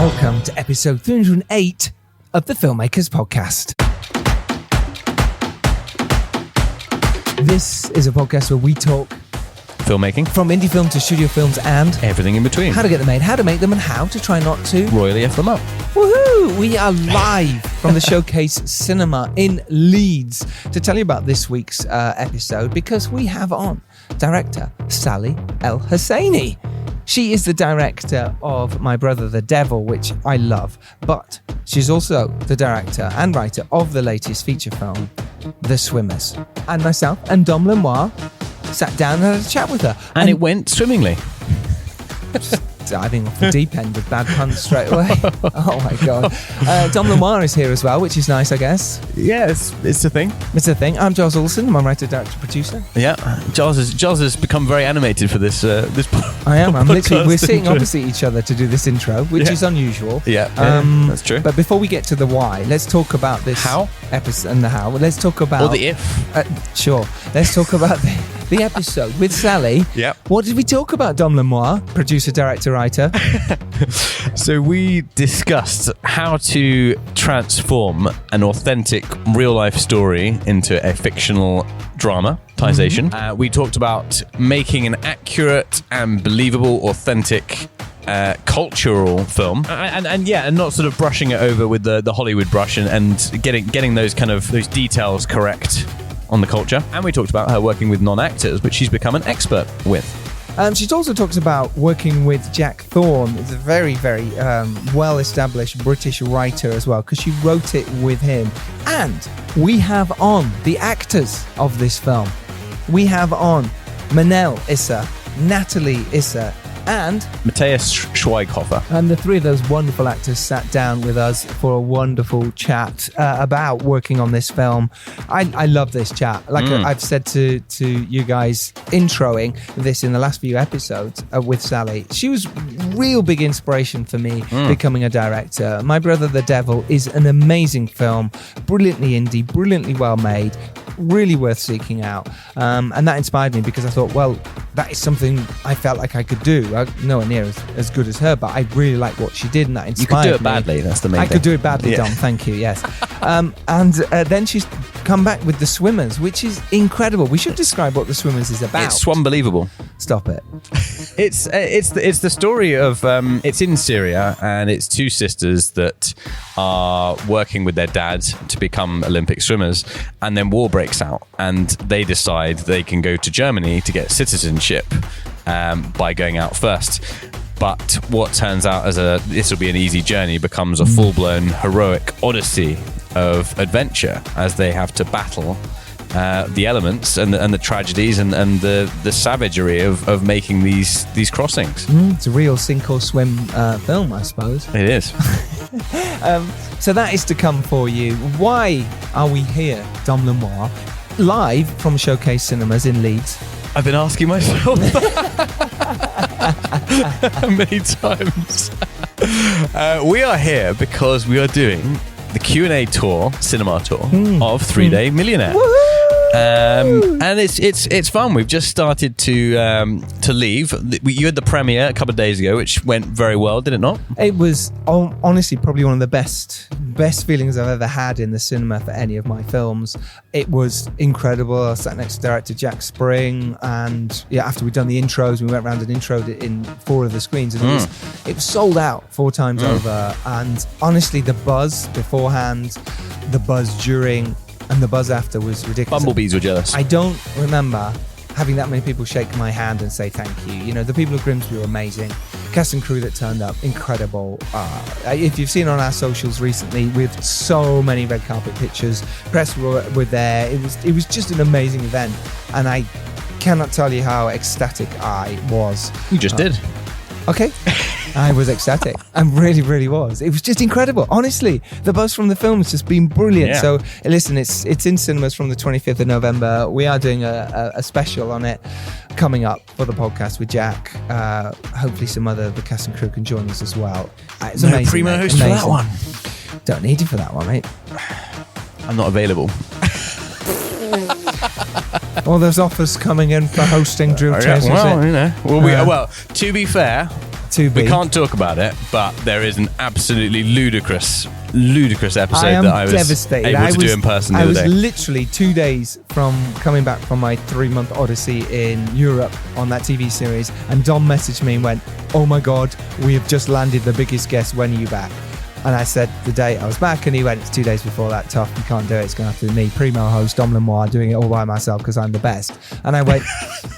Welcome to episode 308 of the Filmmakers Podcast. This is a podcast where we talk filmmaking, from indie film to studio films and everything in between. How to get them made, how to make them, and how to try not to royally F them up. Woohoo! We are live from the Showcase Cinema in Leeds to tell you about this week's episode because we have on director Sally El Hosaini. She is the director of My Brother the Devil, which I love, but she's also the director and writer of the latest feature film, The Swimmers. And myself and Dom Lenoir sat down and had a chat with her. And it went swimmingly. Diving off the deep end with bad puns straight away. Oh my God. Dom Lenoir is here as well, which is nice, I guess. Yeah, it's a thing. It's a thing. I'm Giles Olsen. I'm writer, director, producer. Yeah, Giles has become very animated for this. I am. I'm literally. We're sitting opposite each other to do this intro, which is unusual. Yeah, that's true. But before we get to the why, let's talk about this how episode and the how. Let's talk about or the if. Sure. Let's talk about the episode with Sally. Yeah. What did we talk about, Dom Lenoir, producer, director, writer? So we discussed how to transform an authentic real-life story into a fictional dramatization. Mm-hmm. We talked about making an accurate and believable, authentic cultural film, and not sort of brushing it over with the Hollywood brush and getting those details correct on the culture. And we talked about her working with non-actors, which she's become an expert with. She's also talked about working with Jack Thorne. It's a very, very well-established British writer as well, because she wrote it with him. And we have on the actors of this film. We have on Manal Issa Nathalie Issa and Matthias Schweighöfer. And the three of those wonderful actors sat down with us for a wonderful chat about working on this film. I love this chat. Like I've said to you guys introing this in the last few episodes with Sally, she was real big inspiration for me becoming a director. My Brother the Devil is an amazing film, brilliantly indie, brilliantly well made, really worth seeking out. And that inspired me because I thought, well, that is something I felt like I could do. Nowhere near as good as her, but I really like what she did, and that inspired me. You could do it badly, that's the main thing. I could do it badly, Dom, thank you, yes. And then she's come back with The Swimmers, which is incredible. We should describe what The Swimmers is about. It's unbelievable. Stop it. It's the story of it's in Syria, and it's two sisters that are working with their dad to become Olympic swimmers, and then war breaks out, and they decide they can go to Germany to get citizenship by going out first. But what turns out as this will be an easy journey becomes a full-blown heroic odyssey of adventure as they have to battle the elements and the tragedies and the savagery of making these crossings. It's a real sink or swim film, I suppose. It is. So that is to come for you. Why are we here, Dom Lenoir, live from Showcase Cinemas in Leeds? I've been asking myself many times. We are here because we are doing the Q&A tour, cinema tour of 3-Day Millionaire. And it's fun. We've just started to leave. You had the premiere a couple of days ago, which went very well, did it not? It was honestly probably one of the best feelings I've ever had in the cinema for any of my films. It was incredible. I sat next to director Jack Spring, and after we'd done the intros, we went around and introed it in 4 of the screens, and it was sold out 4 times over. And honestly, the buzz beforehand, the buzz during, and the buzz after was ridiculous. Bumblebees were jealous. I don't remember having that many people shake my hand and say thank you. You know, the people of Grimsby were amazing. Cast and crew that turned up, incredible. If you've seen on our socials recently, with so many red carpet pictures, press were there. It was just an amazing event, and I cannot tell you how ecstatic I was. You just did. Okay. I was ecstatic. I really, really was. It was just incredible. Honestly, the buzz from the film has just been brilliant. Yeah. So listen, it's in cinemas from the 25th of November. We are doing a special on it coming up for the podcast with Jack. Hopefully some other the cast and crew can join us as well. It's amazing. Primo host for that one. Don't need you for that one, mate. I'm not available. All those offers coming in for hosting Drew Chase. Well, you know. Well, to be fair, To be. We can't talk about it, but there is an absolutely ludicrous episode that I was devastated. able to do in person the I other was day. literally 2 days from coming back from my 3-month odyssey in Europe on that TV series, and Dom messaged me and went, "Oh my God, we have just landed the biggest guest. When are you back?" And I said the day I was back, and he went, "It's 2 days before that. Tough. You can't do it. It's going to have to be me, primo host, Dom Lemoir, doing it all by myself because I'm the best." And I went,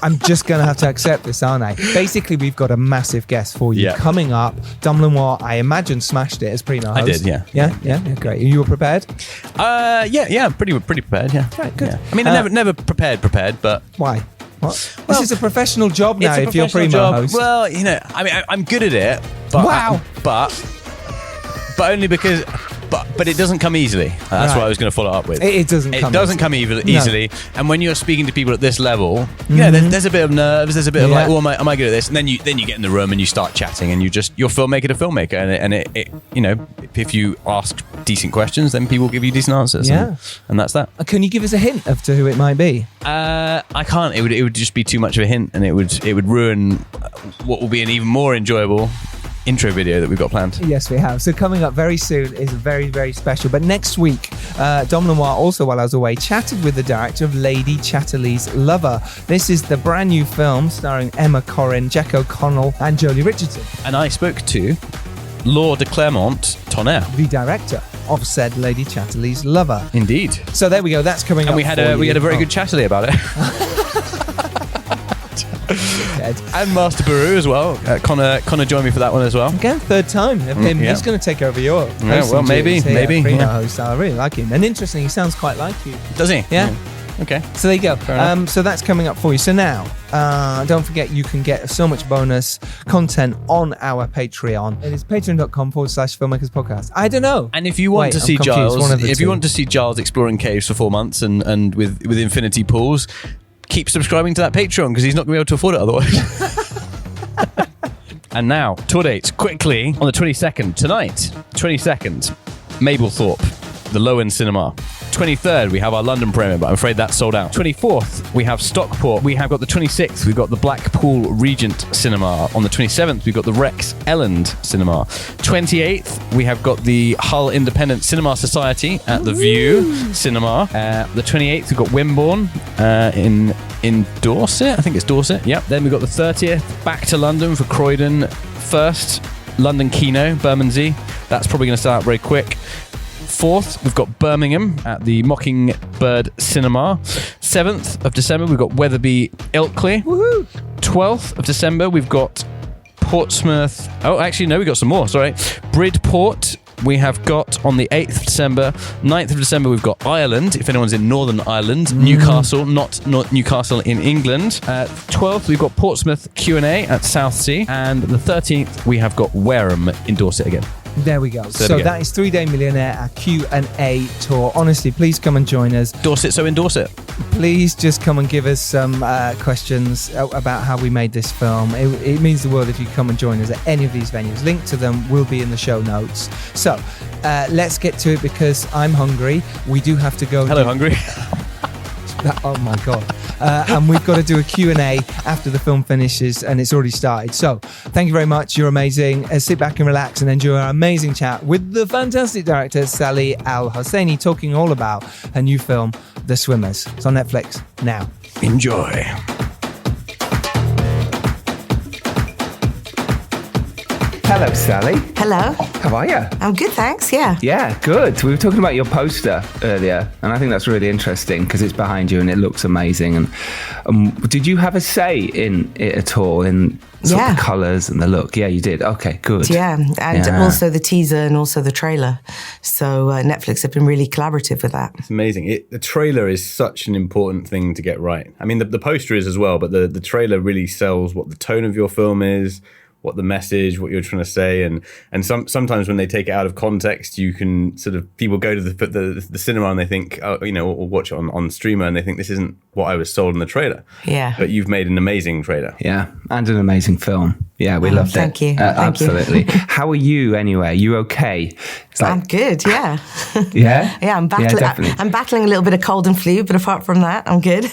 "I'm just going to have to accept this, aren't I?" Basically, we've got a massive guest for you coming up. Dom Lemoir, I imagine, smashed it as primo host. I did, yeah. Yeah, great. You were prepared? Pretty prepared, yeah. Right, good. Yeah. I mean, I never prepared, but... Why? What? This is a professional job now if you're primo host. Well, you know, I mean, I'm good at it, but... Wow. But only because... But it doesn't come easily. That's what I was going to follow up with. It doesn't come easily. And when you're speaking to people at this level, you know, there's a bit of nerves. There's a bit of like, oh, am I good at this? And then you get in the room and you start chatting, and you're filmmaker to filmmaker. And it you know, if you ask decent questions, then people give you decent answers. Yeah. And that's that. Can you give us a hint as to who it might be? I can't. It would just be too much of a hint, and it would ruin what will be an even more enjoyable intro video that we've got planned. Yes, we have. So coming up very soon is very, very special. But next week, Dom Lemoir, also while I was away, chatted with the director of Lady Chatterley's Lover. This is the brand new film starring Emma Corrin, Jack O'Connell and Jolie Richardson. And I spoke to Laure de Clermont-Tonnerre, the director of said Lady Chatterley's Lover. Indeed. So there we go. That's coming up. And we had a very good Chatterley about it. And Master Baru as well. Connor joined me for that one as well. Again, third time of him. Yeah. He's going to take over your well, maybe. host. I really like him. And interesting, he sounds quite like you. Does he? Yeah. Okay. So there you go. So that's coming up for you. So now, don't forget you can get so much bonus content on our Patreon. It is patreon.com/filmmakers podcast. I don't know. And if you want to see Giles, you want to see Giles exploring caves for 4 months and with infinity pools, keep subscribing to that Patreon because he's not going to be able to afford it otherwise. And now, tour dates quickly on the 22nd. Tonight, 22nd, Mablethorpe, the Low End Cinema. 23rd, we have our London premiere, but I'm afraid that's sold out. 24th, we have Stockport. We have got the 26th, we've got the Blackpool Regent Cinema. On the 27th, we've got the Rex Elland Cinema. 28th, we have got the Hull Independent Cinema Society at the View Cinema. The 28th, we've got Wimborne in Dorset. I think it's Dorset. Yep. Then we've got the 30th, back to London for Croydon. First, London Kino, Bermondsey. That's probably going to start out very quick. 4th, we've got Birmingham at the Mockingbird Cinema. 7th of December, we've got Wetherby Ilkley. Woohoo! 12th of December, we've got Portsmouth. Oh, actually, no, we've got some more. Sorry. Bridport, we have got on the 8th of December. 9th of December, we've got Ireland, if anyone's in Northern Ireland. Newcastle, not Newcastle in England. 12th, we've got Portsmouth Q&A at Southsea. And the 13th, we have got Wareham in Dorset again. There we go. So that is 3 Day Millionaire, our Q&A tour. Honestly, please come and join us. Dorset, so in Dorset. Please just come and give us some questions about how we made this film. It means the world if you come and join us at any of these venues. Link to them will be in the show notes. So let's get to it because I'm hungry. We do have to go. Hello, hungry. Oh my God. And we've got to do a Q&A after the film finishes, and it's already started. So thank you very much. You're amazing. Sit back and relax and enjoy our amazing chat with the fantastic director, Sally El Hosaini, talking all about her new film, The Swimmers. It's on Netflix now. Enjoy. Hello, Sally. Hello. How are you? I'm good, thanks. Yeah. Yeah, good. We were talking about your poster earlier, and I think that's really interesting because it's behind you and it looks amazing. And did you have a say in it at all, in sort of the colours and the look? Yeah, you did. Okay, good. Yeah, and also the teaser and also the trailer. So Netflix have been really collaborative with that. It's amazing. The trailer is such an important thing to get right. I mean, the poster is as well, but the trailer really sells what the tone of your film is, what the message, what you're trying to say, and sometimes when they take it out of context, you can sort of, people go to the cinema and they think, oh, you know, or watch it on streamer and they think this isn't what I was sold in the trailer. Yeah. But you've made an amazing trailer. Yeah, and an amazing film. Yeah, we loved it. Thank you. Absolutely. How are you anyway? You okay? I'm good, yeah. Yeah? Yeah, I'm battling. Yeah, definitely. I'm battling a little bit of cold and flu, but apart from that, I'm good.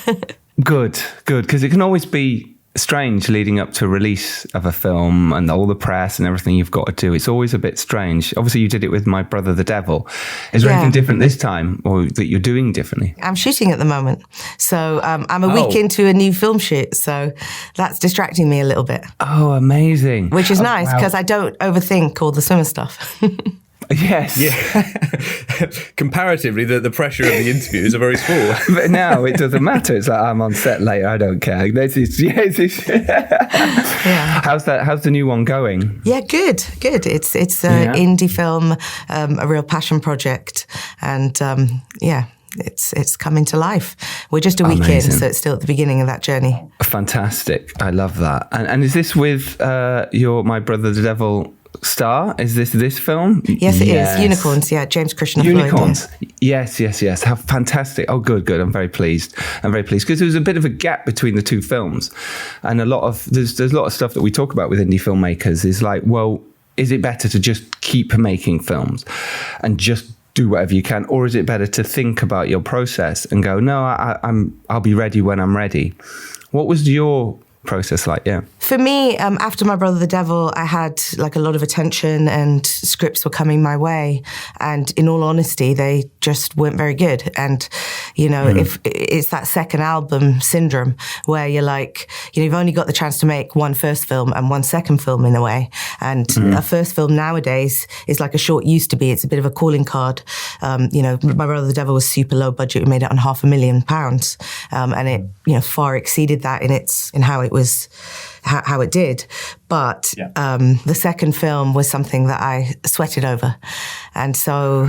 Good, because it can always be strange leading up to a release of a film and all the press and everything you've got to do. It's always a bit strange. Obviously, you did it with My Brother the Devil. Is there anything different this time, or that you're doing differently? I'm shooting at the moment. So I'm a week into a new film shoot. So that's distracting me a little bit. Oh, amazing. Which is nice because I don't overthink all the swimmer stuff. Yes. Yeah. Comparatively, the pressure of the interviews are very small. But now it doesn't matter. It's like, I'm on set later. I don't care. Yeah. How's the new one going? Yeah, good. It's an indie film, a real passion project, and it's coming to life. We're just a week in, so it's still at the beginning of that journey. Fantastic. I love that. And is this with your My Brother the Devil star? Is this film? Yes, it is. Unicorns, yeah. James Krishna Unicorns. Floyd, yeah. Yes. How fantastic. Oh, good. I'm very pleased. Because there was a bit of a gap between the two films. And there's a lot of stuff that we talk about with indie filmmakers is like, well, is it better to just keep making films and just do whatever you can, or is it better to think about your process and go, no, I'll be ready when I'm ready? What was your process like? Yeah. For me, after My Brother the Devil, I had like a lot of attention and scripts were coming my way. And in all honesty, they just weren't very good. And, if it's that second album syndrome where you're like, you've only got the chance to make one first film and one second film in a way. And a first film nowadays is like a short used to be. It's a bit of a calling card. My Brother the Devil was super low budget. We made it on £500,000. And it, far exceeded that in how it was, how it did. But the second film was something that I sweated over. And so,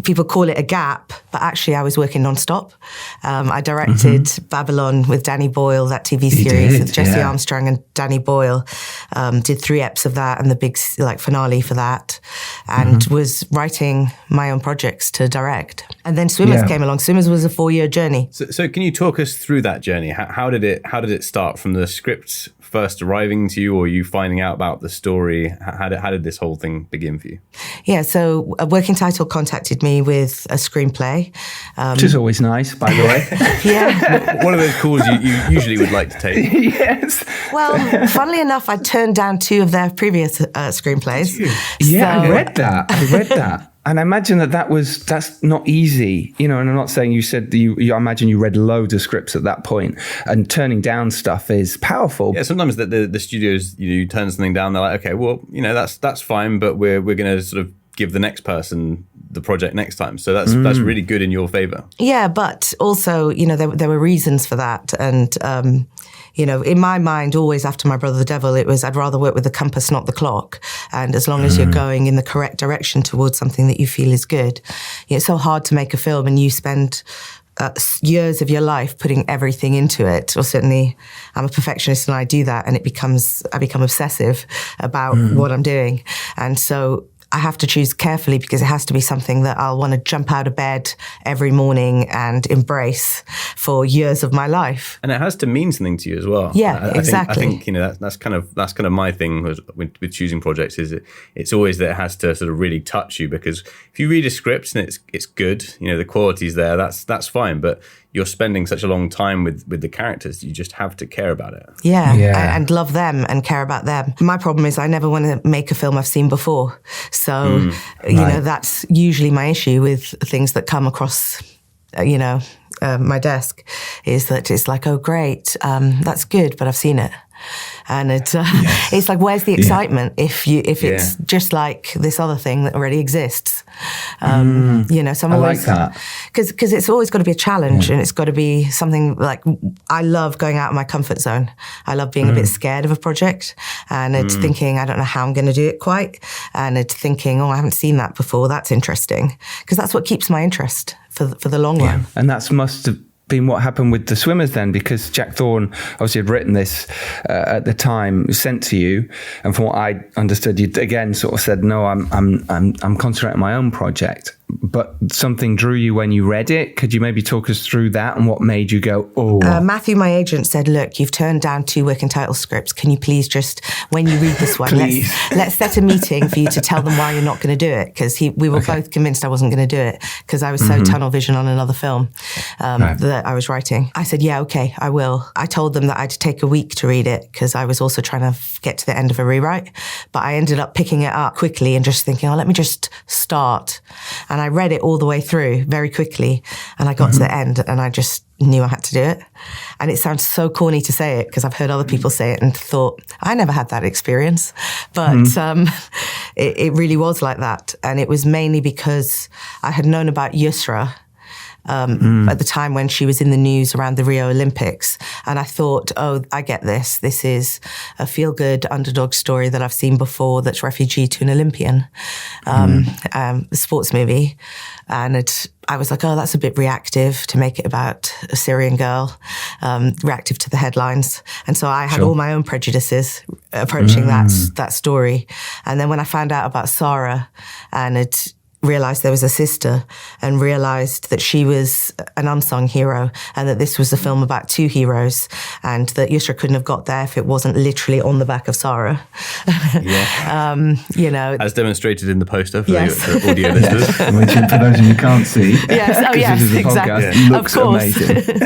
people call it a gap, but actually I was working non-stop. I directed Babylon with Danny Boyle, that TV series with Jesse Armstrong and Danny Boyle. Did 3 eps of that and the big finale for that, and was writing my own projects to direct. And then Swimmers came along. Swimmers was a 4-year journey. So can you talk us through that journey? How did it start from the script first arriving to you, or you finding out about the story? How did this whole thing begin for you? Yeah, so a working title contacted me with a screenplay. Which is always nice, by the way. Yeah. One of those calls you usually would like to take. Yes. Well, funnily enough, I turned down 2 of their previous screenplays. Yeah, I read that. And I imagine that's not easy, and I'm not saying you said I imagine you read loads of scripts at that point, and turning down stuff is powerful. Yeah, sometimes the studios, you turn something down, they're like, okay, well, that's fine, but we're going to sort of give the next person the project next time. So that's really good in your favor. Yeah, but also, there were reasons for that. And, in my mind, always after My Brother the Devil, it was, I'd rather work with the compass, not the clock. And as long as you're going in the correct direction towards something that you feel is good. It's so hard to make a film and you spend years of your life putting everything into it. Or certainly I'm a perfectionist and I do that, and I become obsessive about what I'm doing. And so I have to choose carefully because it has to be something that I'll want to jump out of bed every morning and embrace for years of my life. And it has to mean something to you as well. Yeah, exactly. I think that's kind of my thing with choosing projects. Is it's always that it has to sort of really touch you, because if you read a script and it's good, the quality's there, that's fine. But you're spending such a long time with the characters, you just have to care about it. Yeah. And love them and care about them. My problem is I never want to make a film I've seen before. So, that's usually my issue with things that come across, my desk, is that it's like, oh, great, that's good, but I've seen it. And it's like, where's the excitement if it's just like this other thing that already exists? Someone I like that. Because it's always got to be a challenge, and it's got to be something like, I love going out of my comfort zone. I love being a bit scared of a project, and it's thinking, I don't know how I'm going to do it quite. And it's thinking, oh, I haven't seen that before. That's interesting. Because that's what keeps my interest for the long run. And that's must have been what happened with the Swimmers then, because Jack Thorne obviously had written this at the time, sent to you, and from what I understood, you again sort of said, no, I'm concentrating on my own project. but something drew you when you read it. Could you maybe talk us through that and what made you go, oh? Matthew, my agent, said, look, you've turned down 2 working title scripts. Can you please just, when you read this one, let's set a meeting for you to tell them why you're not going to do it? Because we were both convinced I wasn't going to do it because I was so tunnel vision on another film that I was writing. I said, yeah, okay, I will. I told them that I'd take a week to read it because I was also trying to get to the end of a rewrite. But I ended up picking it up quickly and just thinking, oh, let me just start. And I read it all the way through very quickly. And I got to the end and I just knew I had to do it. And it sounds so corny to say it because I've heard other people say it and thought, I never had that experience. But it really was like that. And it was mainly because I had known about Yusra at the time when she was in the news around the Rio Olympics. And I thought, oh, I get this. This is a feel-good underdog story that I've seen before that's refugee to an Olympian, a sports movie. And I was like, oh, that's a bit reactive to make it about a Syrian girl, reactive to the headlines. And so I had all my own prejudices approaching that story. And then when I found out about Sarah and realised there was a sister and realised that she was an unsung hero and that this was a film about 2 heroes and that Yusra couldn't have got there if it wasn't literally on the back of Sarah. As demonstrated in the poster for yes. the audio listeners. Which for those of you who can't see. Yes, exactly. Looks of course. amazing.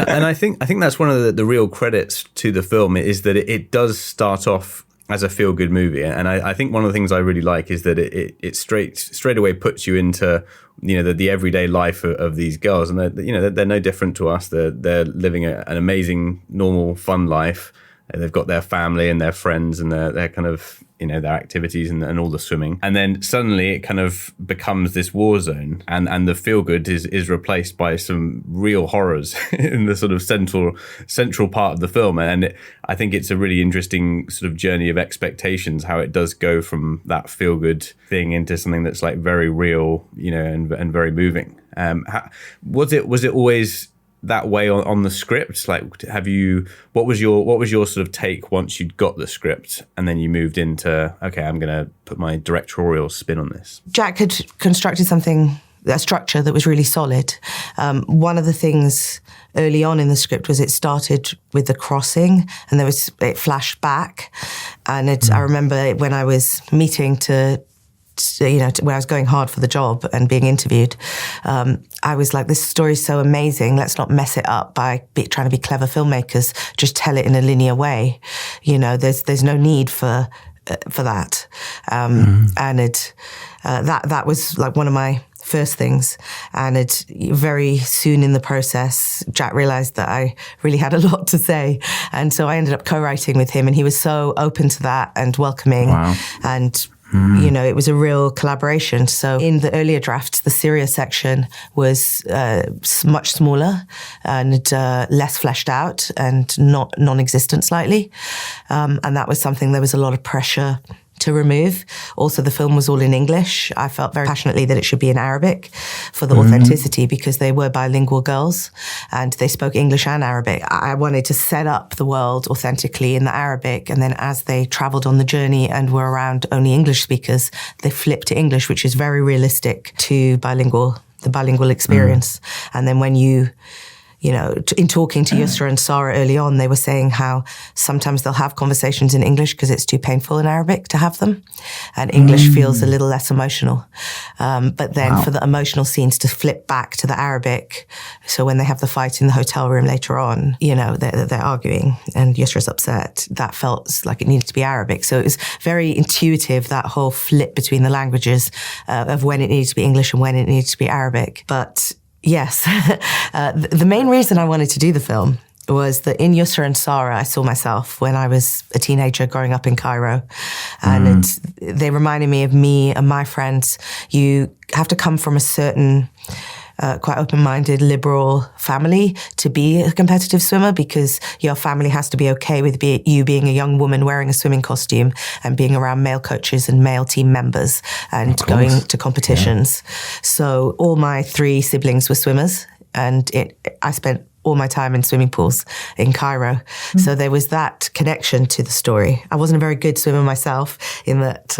and I think that's one of the real credits to the film is that it does start off as a feel-good movie, and I think one of the things I really like is that it straight away puts you into the everyday life of these girls, and they're no different to us. They're living an amazing, normal, fun life. They've got their family and their friends and their kind of their activities and all the swimming, and then suddenly it kind of becomes this war zone, and the feel good is replaced by some real horrors in the sort of central part of the film, and I think it's a really interesting sort of journey of expectations, how it does go from that feel good thing into something that's like very real, and very moving. Was it always that way on the script? Like, what was your sort of take once you'd got the script and then you moved into, okay, I'm going to put my directorial spin on this? Jack had constructed a structure that was really solid. One of the things early on in the script was it started with the crossing and it flashed back. And I remember when I was meeting when I was going hard for the job and being interviewed, I was like, this story is so amazing. Let's not mess it up by trying to be clever filmmakers. Just tell it in a linear way. There's no need for that. And that was like one of my first things. And very soon in the process, Jack realised that I really had a lot to say. And so I ended up co-writing with him, and he was so open to that and welcoming. Wow. And it was a real collaboration. So in the earlier drafts, the Syria section was much smaller and less fleshed out and non-existent slightly. And that was something there was a lot of pressure to remove. Also, the film was all in English. I felt very passionately that it should be in Arabic for the authenticity, because they were bilingual girls and they spoke English and Arabic. I wanted to set up the world authentically in the Arabic, and then as they traveled on the journey and were around only English speakers, they flipped to English, which is very realistic to the bilingual experience. And then when in talking to Yusra and Sarah early on, they were saying how sometimes they'll have conversations in English because it's too painful in Arabic to have them. And English feels a little less emotional. But then for the emotional scenes to flip back to the Arabic. So when they have the fight in the hotel room later on, they're arguing and Yusra's upset. That felt like it needed to be Arabic. So it was very intuitive, that whole flip between the languages of when it needed to be English and when it needed to be Arabic. But yes, the main reason I wanted to do the film was that in Yusra and Sarah, I saw myself when I was a teenager growing up in Cairo. And they reminded me of me and my friends. You have to come from a certain quite open-minded, liberal family to be a competitive swimmer, because your family has to be okay with you being a young woman wearing a swimming costume and being around male coaches and male team members and going to competitions. Yeah. So all my 3 siblings were swimmers, and I spent all my time in swimming pools in Cairo. So there was that connection to the story. I wasn't a very good swimmer myself in that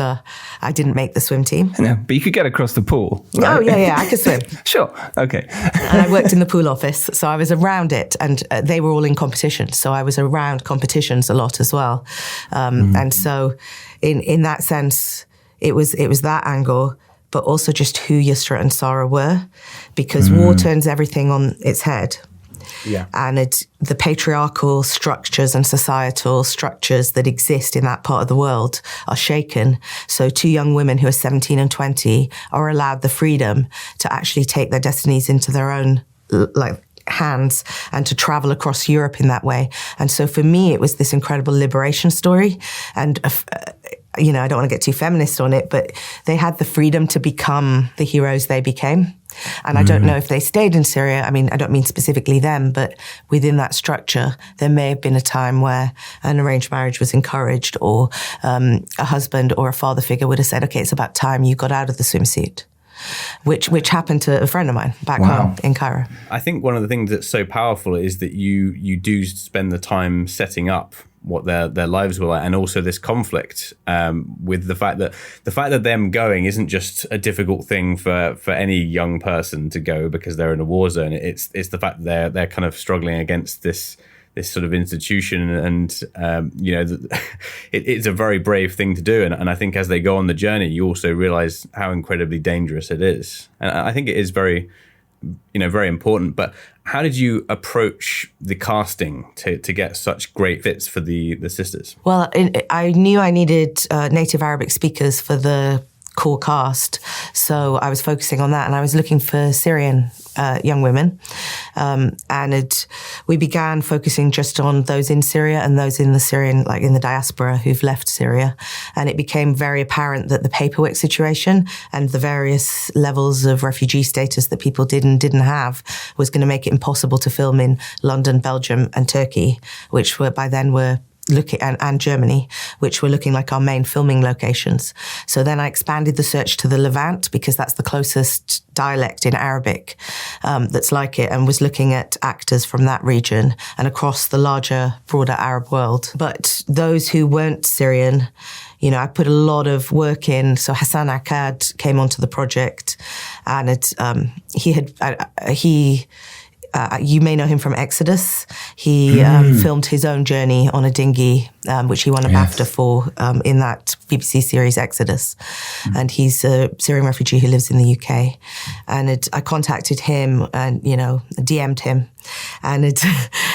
I didn't make the swim team. No, but you could get across the pool. Right? Oh, yeah, I could swim. Sure, okay. And I worked in the pool office, so I was around it, and they were all in competition. So I was around competitions a lot as well. And so in that sense, it was that angle, but also just who Yusra and Sarah were, because war turns everything on its head. Yeah. And the patriarchal structures and societal structures that exist in that part of the world are shaken. So 2 young women who are 17 and 20 are allowed the freedom to actually take their destinies into their own hands and to travel across Europe in that way. And so for me, it was this incredible liberation story. And I don't want to get too feminist on it, but they had the freedom to become the heroes they became. And I don't know if they stayed in Syria. I mean, I don't mean specifically them, but within that structure, there may have been a time where an arranged marriage was encouraged, or a husband or a father figure would have said, okay, it's about time you got out of the swimsuit. Which happened to a friend of mine back home in Cairo. I think one of the things that's so powerful is that you do spend the time setting up what their lives were like, and also this conflict with the fact that them going isn't just a difficult thing for any young person to go because they're in a war zone. It's the fact that they're kind of struggling against this sort of institution, and it's a very brave thing to do. And I think as they go on the journey, you also realize how incredibly dangerous it is. And I think it is very, very important. But how did you approach the casting to get such great fits for the sisters? Well, I knew I needed native Arabic speakers for the core cast. So I was focusing on that, and I was looking for Syrian young women. We began focusing just on those in Syria and those in the Syrian, like in the diaspora who've left Syria. And it became very apparent that the paperwork situation and the various levels of refugee status that people did and didn't have was going to make it impossible to film in London, Belgium and Turkey, which were by then were looking, and Germany, which were looking like our main filming locations. So then I expanded the search to the Levant, because that's the closest dialect in Arabic that's like it, and was looking at actors from that region and across the larger, broader Arab world. But those who weren't Syrian, I put a lot of work in. So Hassan Akkad came onto the project, and you may know him from Exodus. He filmed his own journey on a dinghy, which he won a BAFTA for in that BBC series Exodus. And he's a Syrian refugee who lives in the UK. And I contacted him and, DM'd him. And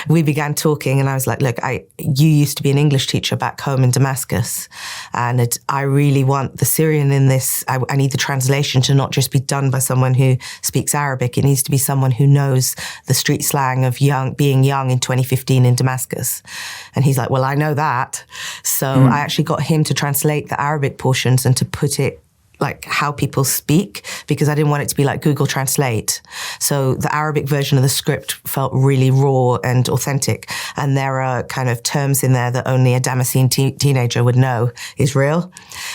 we began talking, and I was like, look, you used to be an English teacher back home in Damascus, and I really want the Syrian in this. I need the translation to not just be done by someone who speaks Arabic. It needs to be someone who knows the street slang of being young in 2015 in Damascus. And he's like, well, I know that. So I actually got him to translate the Arabic portions and to put it like how people speak, because I didn't want it to be like Google Translate. So the Arabic version of the script felt really raw and authentic. And there are kind of terms in there that only a Damascene teenager would know is real.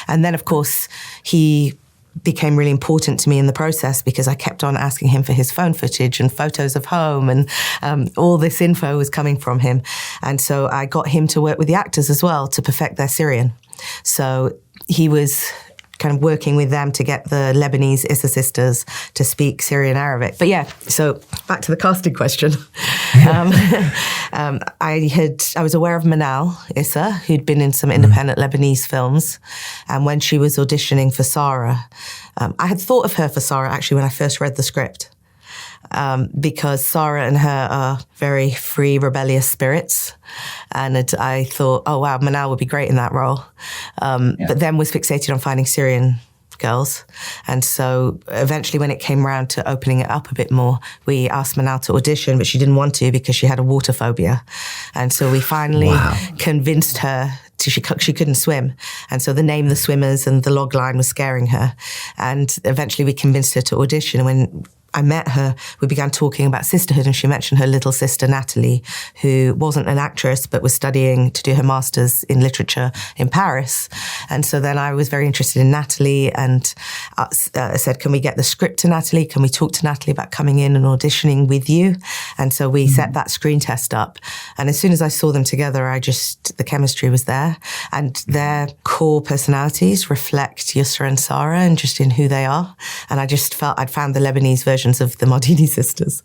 And then, of course, he became really important to me in the process, because I kept on asking him for his phone footage and photos of home, and all this info was coming from him. And so I got him to work with the actors as well to perfect their Syrian. So he was kind of working with them to get the Lebanese Issa sisters to speak Syrian Arabic. But yeah, so back to the casting question. I was aware of Manal Issa, who'd been in some independent Lebanese films. And when she was auditioning for Sarah, I had thought of her for Sarah actually when I first read the script. Because Sarah and her are very free, rebellious spirits. And I thought, oh, wow, Manal would be great in that role. But then was fixated on finding Syrian girls. And so eventually when it came around to opening it up a bit more, we asked Manal to audition, but she didn't want to because she had a water phobia. And so we finally convinced her she couldn't swim. And so the name, the swimmers and the log line was scaring her. And eventually we convinced her to audition. When I met her, we began talking about sisterhood, and she mentioned her little sister, Natalie, who wasn't an actress, but was studying to do her master's in literature in Paris. And so then I was very interested in Natalie, and said, can we get the script to Natalie? Can we talk to Natalie about coming in and auditioning with you? And so we set that screen test up. And as soon as I saw them together, the chemistry was there. And their core personalities reflect Yusra and Sarah and just in who they are. And I just felt I'd found the Lebanese versions of the Mardini sisters.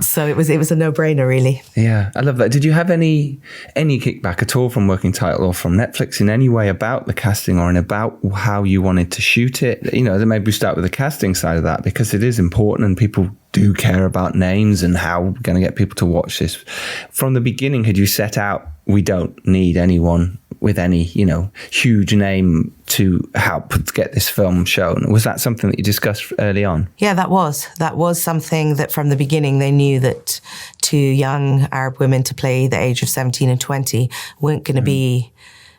So it was a no-brainer, really. Yeah, I love that. Did you have any kickback at all from Working Title or from Netflix in any way about the casting or about how you wanted to shoot it? You know, then maybe we start with the casting side of that, because it is important and people do care about names and how we're going to get people to watch this. From the beginning, had you set out, we don't need anyone with any, huge name to help get this film shown? Was that something that you discussed early on? Yeah, that was something that from the beginning they knew that two young Arab women to play the age of 17 and 20 weren't going to be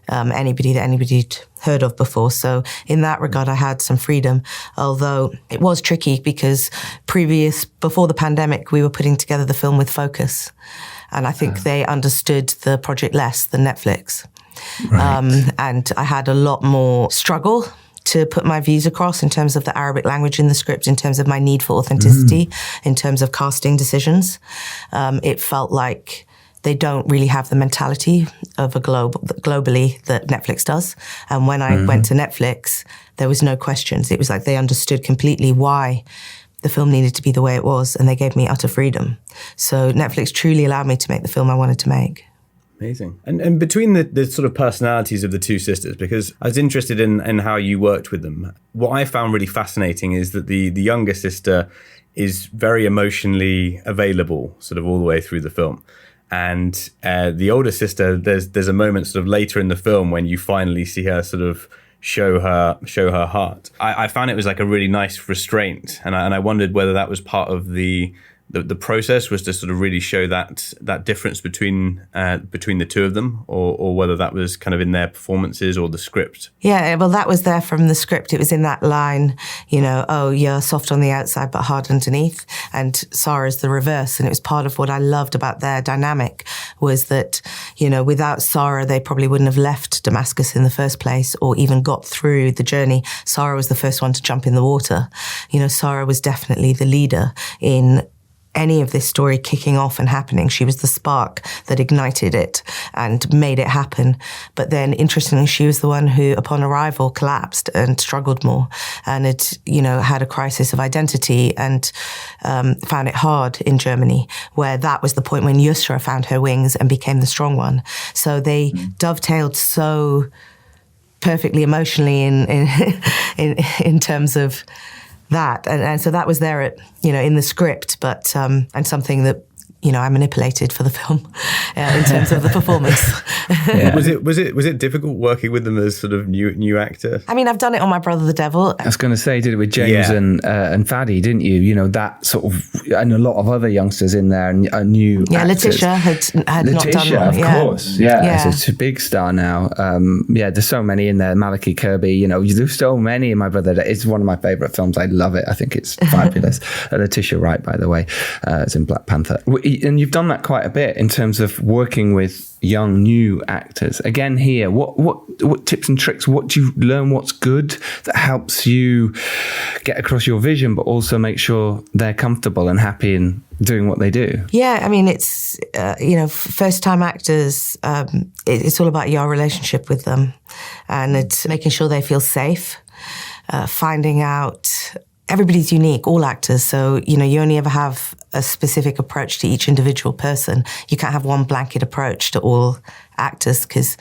anybody that anybody'd heard of before. So in that regard, I had some freedom, although it was tricky because before the pandemic, we were putting together the film with Focus. And I think they understood the project less than Netflix. Right. And I had a lot more struggle to put my views across in terms of the Arabic language in the script, in terms of my need for authenticity, in terms of casting decisions. It felt like they don't really have the mentality of globally that Netflix does. And when I went to Netflix, there was no questions. It was like they understood completely why the film needed to be the way it was, and they gave me utter freedom. So Netflix truly allowed me to make the film I wanted to make. Amazing. And between the sort of personalities of the two sisters, because I was interested in how you worked with them, what I found really fascinating is that the younger sister is very emotionally available sort of all the way through the film. And the older sister, there's a moment sort of later in the film when you finally see her sort of show her heart. I found it was like a really nice restraint, and I wondered whether that was part of the process, was to sort of really show that difference between the two of them, or whether that was kind of in their performances or the script. Yeah, well, that was there from the script. It was in that line, oh, you're soft on the outside but hard underneath, and Sarah's the reverse. And it was part of what I loved about their dynamic, was that, without Sarah, they probably wouldn't have left Damascus in the first place or even got through the journey. Sarah was the first one to jump in the water. Sarah was definitely the leader in any of this story kicking off and happening. She was the spark that ignited it and made it happen. But then, interestingly, she was the one who, upon arrival, collapsed and struggled more, and had a crisis of identity and found it hard in Germany, where that was the point when Yusra found her wings and became the strong one. So they dovetailed so perfectly emotionally in terms of that, and so that was there in the script, but and something that I manipulated for the film in terms of the performance. Yeah. Was it difficult working with them as sort of new actor? I mean, I've done it on My Brother the Devil. I was going to say, did it with James and Fadi, didn't you? That sort of, and a lot of other youngsters in there, new actors. Letitia had not done one. Of course. Yeah. It's a big star now. There's so many in there. Malachi Kirby, there's so many in My Brother. It's one of my favourite films. I love it. I think it's fabulous. Letitia Wright, by the way, is in Black Panther. And you've done that quite a bit in terms of working with young new actors. Again, here, what tips and tricks? What do you learn? What's good that helps you get across your vision, but also make sure they're comfortable and happy in doing what they do? Yeah, I mean, it's first time actors. It's all about your relationship with them, and it's making sure they feel safe. Finding out. Everybody's unique, all actors. So, you only ever have a specific approach to each individual person. You can't have one blanket approach to all actors, because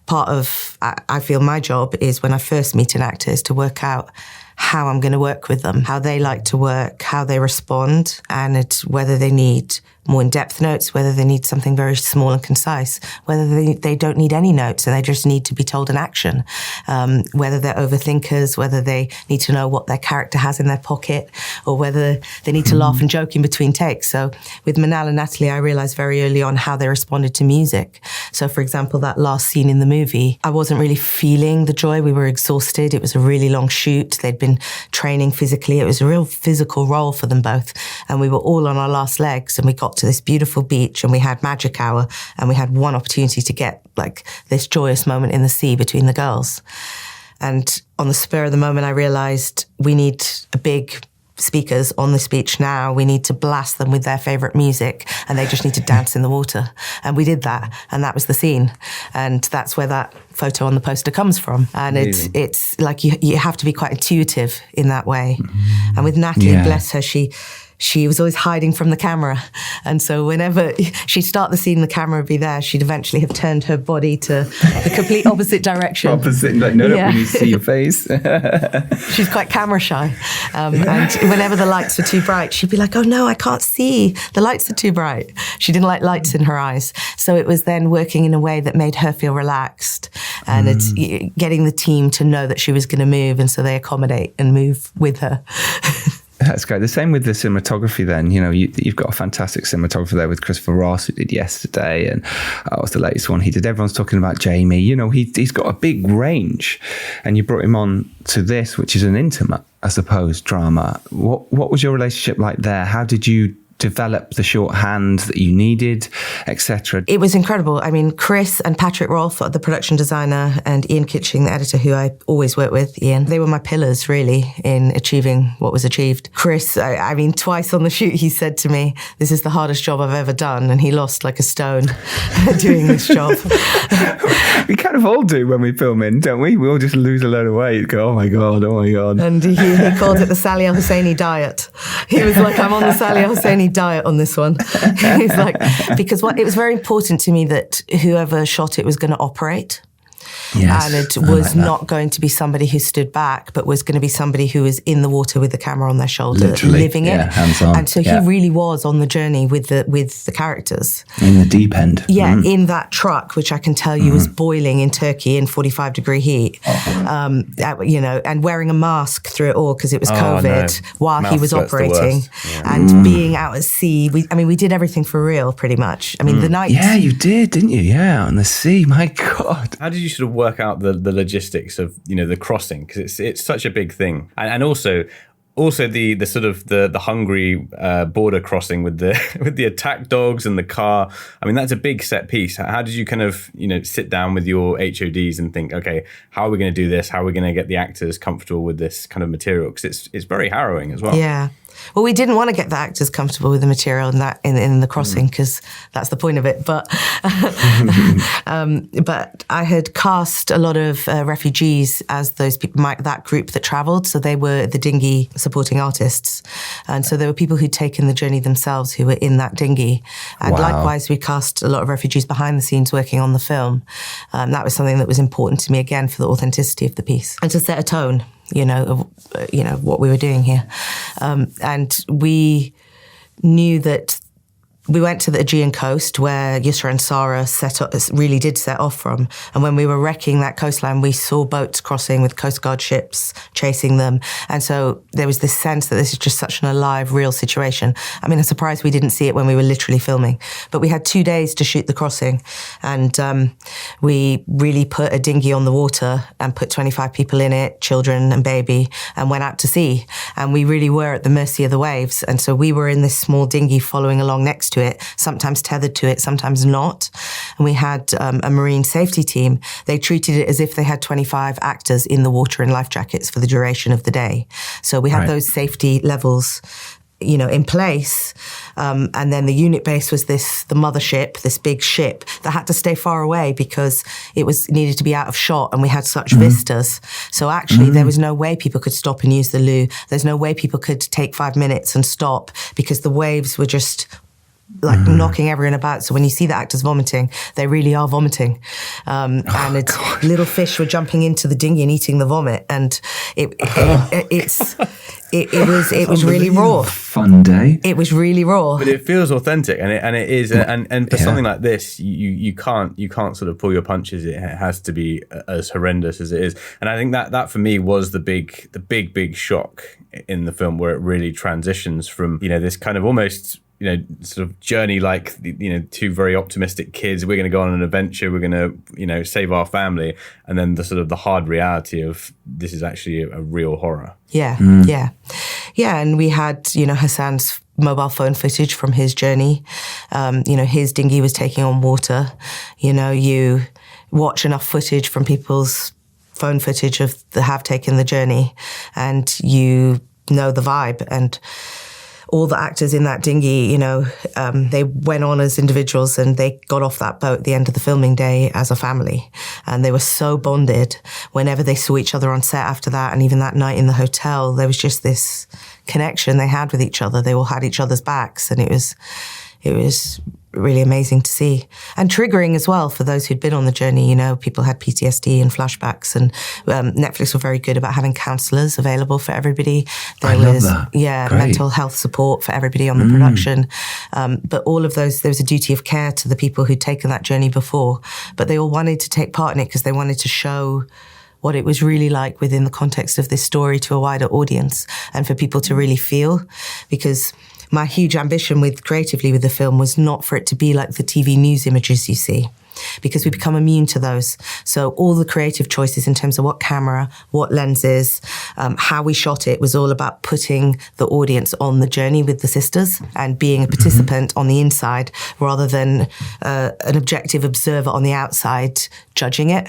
part of, I feel my job is when I first meet an actor is to work out how I'm going to work with them, how they like to work, how they respond, and it's whether they need more in-depth notes, whether they need something very small and concise, whether they don't need any notes and they just need to be told an action, whether they're overthinkers, whether they need to know what their character has in their pocket, or whether they need to laugh and joke in between takes. So with Manal and Natalie, I realized very early on how they responded to music. So, for example, that last scene in the movie, I wasn't really feeling the joy. We were exhausted. It was a really long shoot. They'd been training physically. It was a real physical role for them both. And we were all on our last legs, and we got to this beautiful beach, and we had magic hour, and we had one opportunity to get like this joyous moment in the sea between the girls. And on the spur of the moment, I realized we need a big speakers on this beach now. We need to blast them with their favorite music, and they just need to dance in the water. And we did that, and that was the scene. And that's where that photo on the poster comes from. And it's like you have to be quite intuitive in that way. Mm-hmm. And with Natalie, bless her, she was always hiding from the camera. And so whenever she'd start the scene, the camera would be there, she'd eventually have turned her body to the complete opposite direction. Opposite, like, no, we need to see your face. She's quite camera shy. And whenever the lights were too bright, she'd be like, oh no, I can't see. The lights are too bright. She didn't like lights in her eyes. So it was then working in a way that made her feel relaxed. And it's getting the team to know that she was going to move. And so they accommodate and move with her. That's great. The same with the cinematography then. You know, you've got a fantastic cinematographer there with Christopher Ross, who did Yesterday, and what's the latest one he did? Everyone's talking about Jamie. You know, he's got a big range, and you brought him on to this, which is an intimate, I suppose, drama. What was your relationship like there? How did you develop the shorthand that you needed, etc.? It was incredible. I mean, Chris and Patrick Rolfe, the production designer, and Ian Kitching, the editor, who I always work with, Ian, they were my pillars, really, in achieving what was achieved. Chris, I mean, twice on the shoot, he said to me, this is the hardest job I've ever done, and he lost like a stone doing this job. We kind of all do when we film in, don't we? We all just lose a load of weight, go, oh my God. And he called it the Sally El Hosaini diet. He was like, I'm on the Sally El Hosaini diet on this one. He's like, because it was very important to me that whoever shot it was going to operate. Yes, and it was not going to be somebody who stood back, but was going to be somebody who was in the water with the camera on their shoulder, literally, living it. Hands-on. And so he really was on the journey with the characters. In the deep end. Yeah, in that truck, which I can tell you was boiling in Turkey in 45-degree heat. You know, and wearing a mask through it all because it was COVID while he was operating. And being out at sea. We did everything for real, pretty much. I mean, the night... Yeah, you did, didn't you? Yeah, on the sea. My God. How did you sort of work out the logistics of, you know, the crossing, because it's such a big thing, and also the sort of the Hungary border crossing with the attack dogs and the car. I mean, that's a big set piece. How did you kind of, you know, sit down with your HODs and think, okay, how are we going to do this? How are we going to get the actors comfortable with this kind of material? Because it's very harrowing as well. Yeah. Well, we didn't want to get the actors comfortable with the material in the crossing, because that's the point of it. But but I had cast a lot of refugees as those people, that group that travelled. So they were the dinghy supporting artists, and so there were people who'd taken the journey themselves who were in that dinghy. And likewise, we cast a lot of refugees behind the scenes working on the film. That was something that was important to me, again, for the authenticity of the piece and to set a tone. You know, what we were doing here. And we knew that we went to the Aegean coast where Yusra and Sarah really did set off from. And when we were wrecking that coastline, we saw boats crossing with Coast Guard ships chasing them. And so there was this sense that this is just such an alive, real situation. I mean, I'm surprised we didn't see it when we were literally filming. But we had 2 days to shoot the crossing. And we really put a dinghy on the water and put 25 people in it, children and baby, and went out to sea. And we really were at the mercy of the waves. And so we were in this small dinghy following along next to it, sometimes tethered to it, sometimes not. And we had a marine safety team. They treated it as if they had 25 actors in the water in life jackets for the duration of the day. So we had those safety levels, you know, in place. And then the unit base was the mothership, this big ship that had to stay far away because it needed to be out of shot, and we had such vistas. So actually there was no way people could stop and use the loo. There's no way people could take 5 minutes and stop because the waves were just like knocking everyone about. So when you see the actors vomiting, they really are vomiting. Little fish were jumping into the dinghy and eating the vomit. And it was really raw. Fun day. It was really raw. But it feels authentic, and it is. And for something like this, you can't sort of pull your punches. It has to be as horrendous as it is. And I think that for me was the big shock in the film, where it really transitions from, you know, this kind of almost sort of journey like, two very optimistic kids. We're going to go on an adventure. We're going to, save our family. And then the sort of the hard reality of this is actually a real horror. Yeah. And we had, Hassan's mobile phone footage from his journey. His dinghy was taking on water. You watch enough footage from people's phone footage of the have taken the journey, and you know the vibe. And all the actors in that dinghy, they went on as individuals and they got off that boat at the end of the filming day as a family. And they were so bonded whenever they saw each other on set after that. And even that night in the hotel, there was just this connection they had with each other. They all had each other's backs, and it was really amazing to see, and triggering as well for those who'd been on the journey. People had PTSD and flashbacks, and Netflix were very good about having counsellors available for everybody. There was mental health support for everybody on the production. But all of those, there was a duty of care to the people who'd taken that journey before, but they all wanted to take part in it because they wanted to show what it was really like within the context of this story to a wider audience, and for people to really feel. Because my huge ambition creatively with the film was not for it to be like the TV news images you see, because we become immune to those. So all the creative choices in terms of what camera, what lenses, how we shot it was all about putting the audience on the journey with the sisters and being a participant on the inside rather than an objective observer on the outside judging it.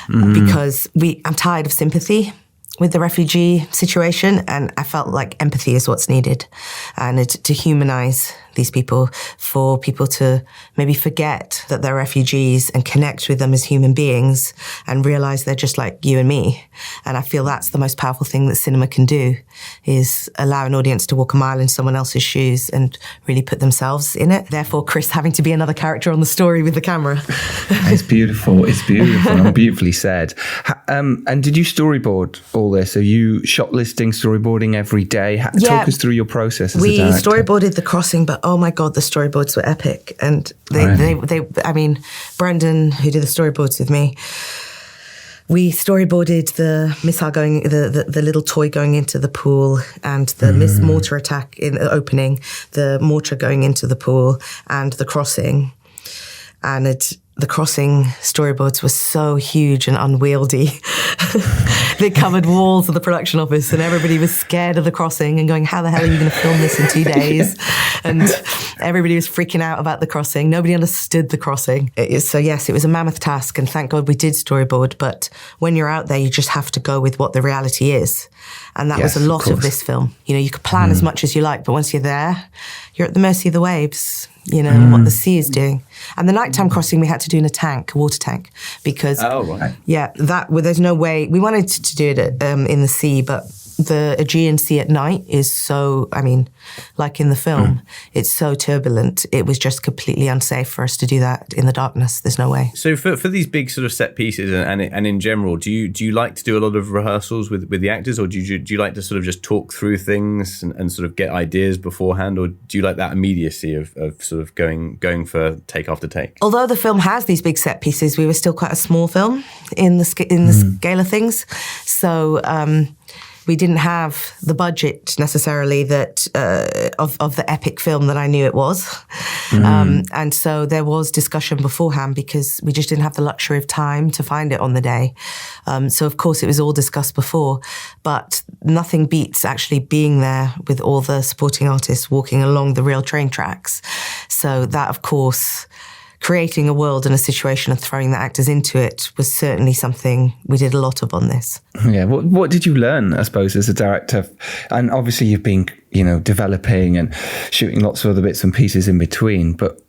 Because I'm tired of sympathy with the refugee situation, and I felt like empathy is what's needed, and to humanize these people, for people to maybe forget that they're refugees and connect with them as human beings and realize they're just like you and me. And I feel that's the most powerful thing that cinema can do, is allow an audience to walk a mile in someone else's shoes and really put themselves in it. Therefore, Chris having to be another character on the story with the camera. It's beautiful and beautifully said. And did you storyboard all this? Are you shot listing, storyboarding every day? Talk us through your process as a director. We storyboarded the crossing, but oh my God, the storyboards were epic. And Brendan, who did the storyboards with me, we storyboarded the missile going, the little toy going into the pool, and the mortar attack in the opening, the mortar going into the pool, and the crossing. And the crossing storyboards were so huge and unwieldy. They covered walls of the production office, and everybody was scared of the crossing and going, how the hell are you going to film this in 2 days? And everybody was freaking out about the crossing. Nobody understood the crossing. So yes, it was a mammoth task, and thank God we did storyboard. But when you're out there, you just have to go with what the reality is. And that was a lot of this film. You could plan as much as you like, but once you're there, you're at the mercy of the waves, and what the sea is doing. And the nighttime crossing we had to do in a water tank, because there's no way. We wanted to do it in the sea, but the Aegean Sea at night is so, like in the film, it's so turbulent. It was just completely unsafe for us to do that in the darkness. There's no way. So for these big sort of set pieces and in general, do you like to do a lot of rehearsals with the actors, or do you like to sort of just talk through things and sort of get ideas beforehand, or do you like that immediacy of sort of going for take after take? Although the film has these big set pieces, we were still quite a small film in the scale of things. So we didn't have the budget necessarily that of the epic film that I knew it was. And so there was discussion beforehand, because we just didn't have the luxury of time to find it on the day. So of course it was all discussed before, but nothing beats actually being there with all the supporting artists walking along the real train tracks. So that, of course, creating a world and a situation and throwing the actors into it was certainly something we did a lot of on this. Yeah. What did you learn, I suppose, as a director? And obviously you've been, developing and shooting lots of other bits and pieces in between, but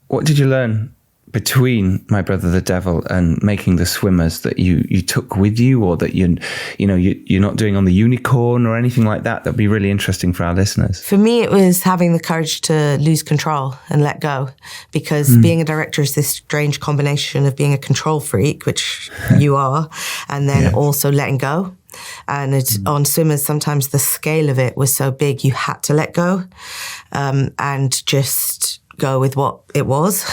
what did you learn between My Brother the Devil and making the swimmers that you took with you, or that you're not doing on the Unicorn or anything like that? That'd be really interesting for our listeners. For me, it was having the courage to lose control and let go, because being a director is this strange combination of being a control freak, which you are, and then also letting go. And on swimmers, sometimes the scale of it was so big, you had to let go and just go with what it was.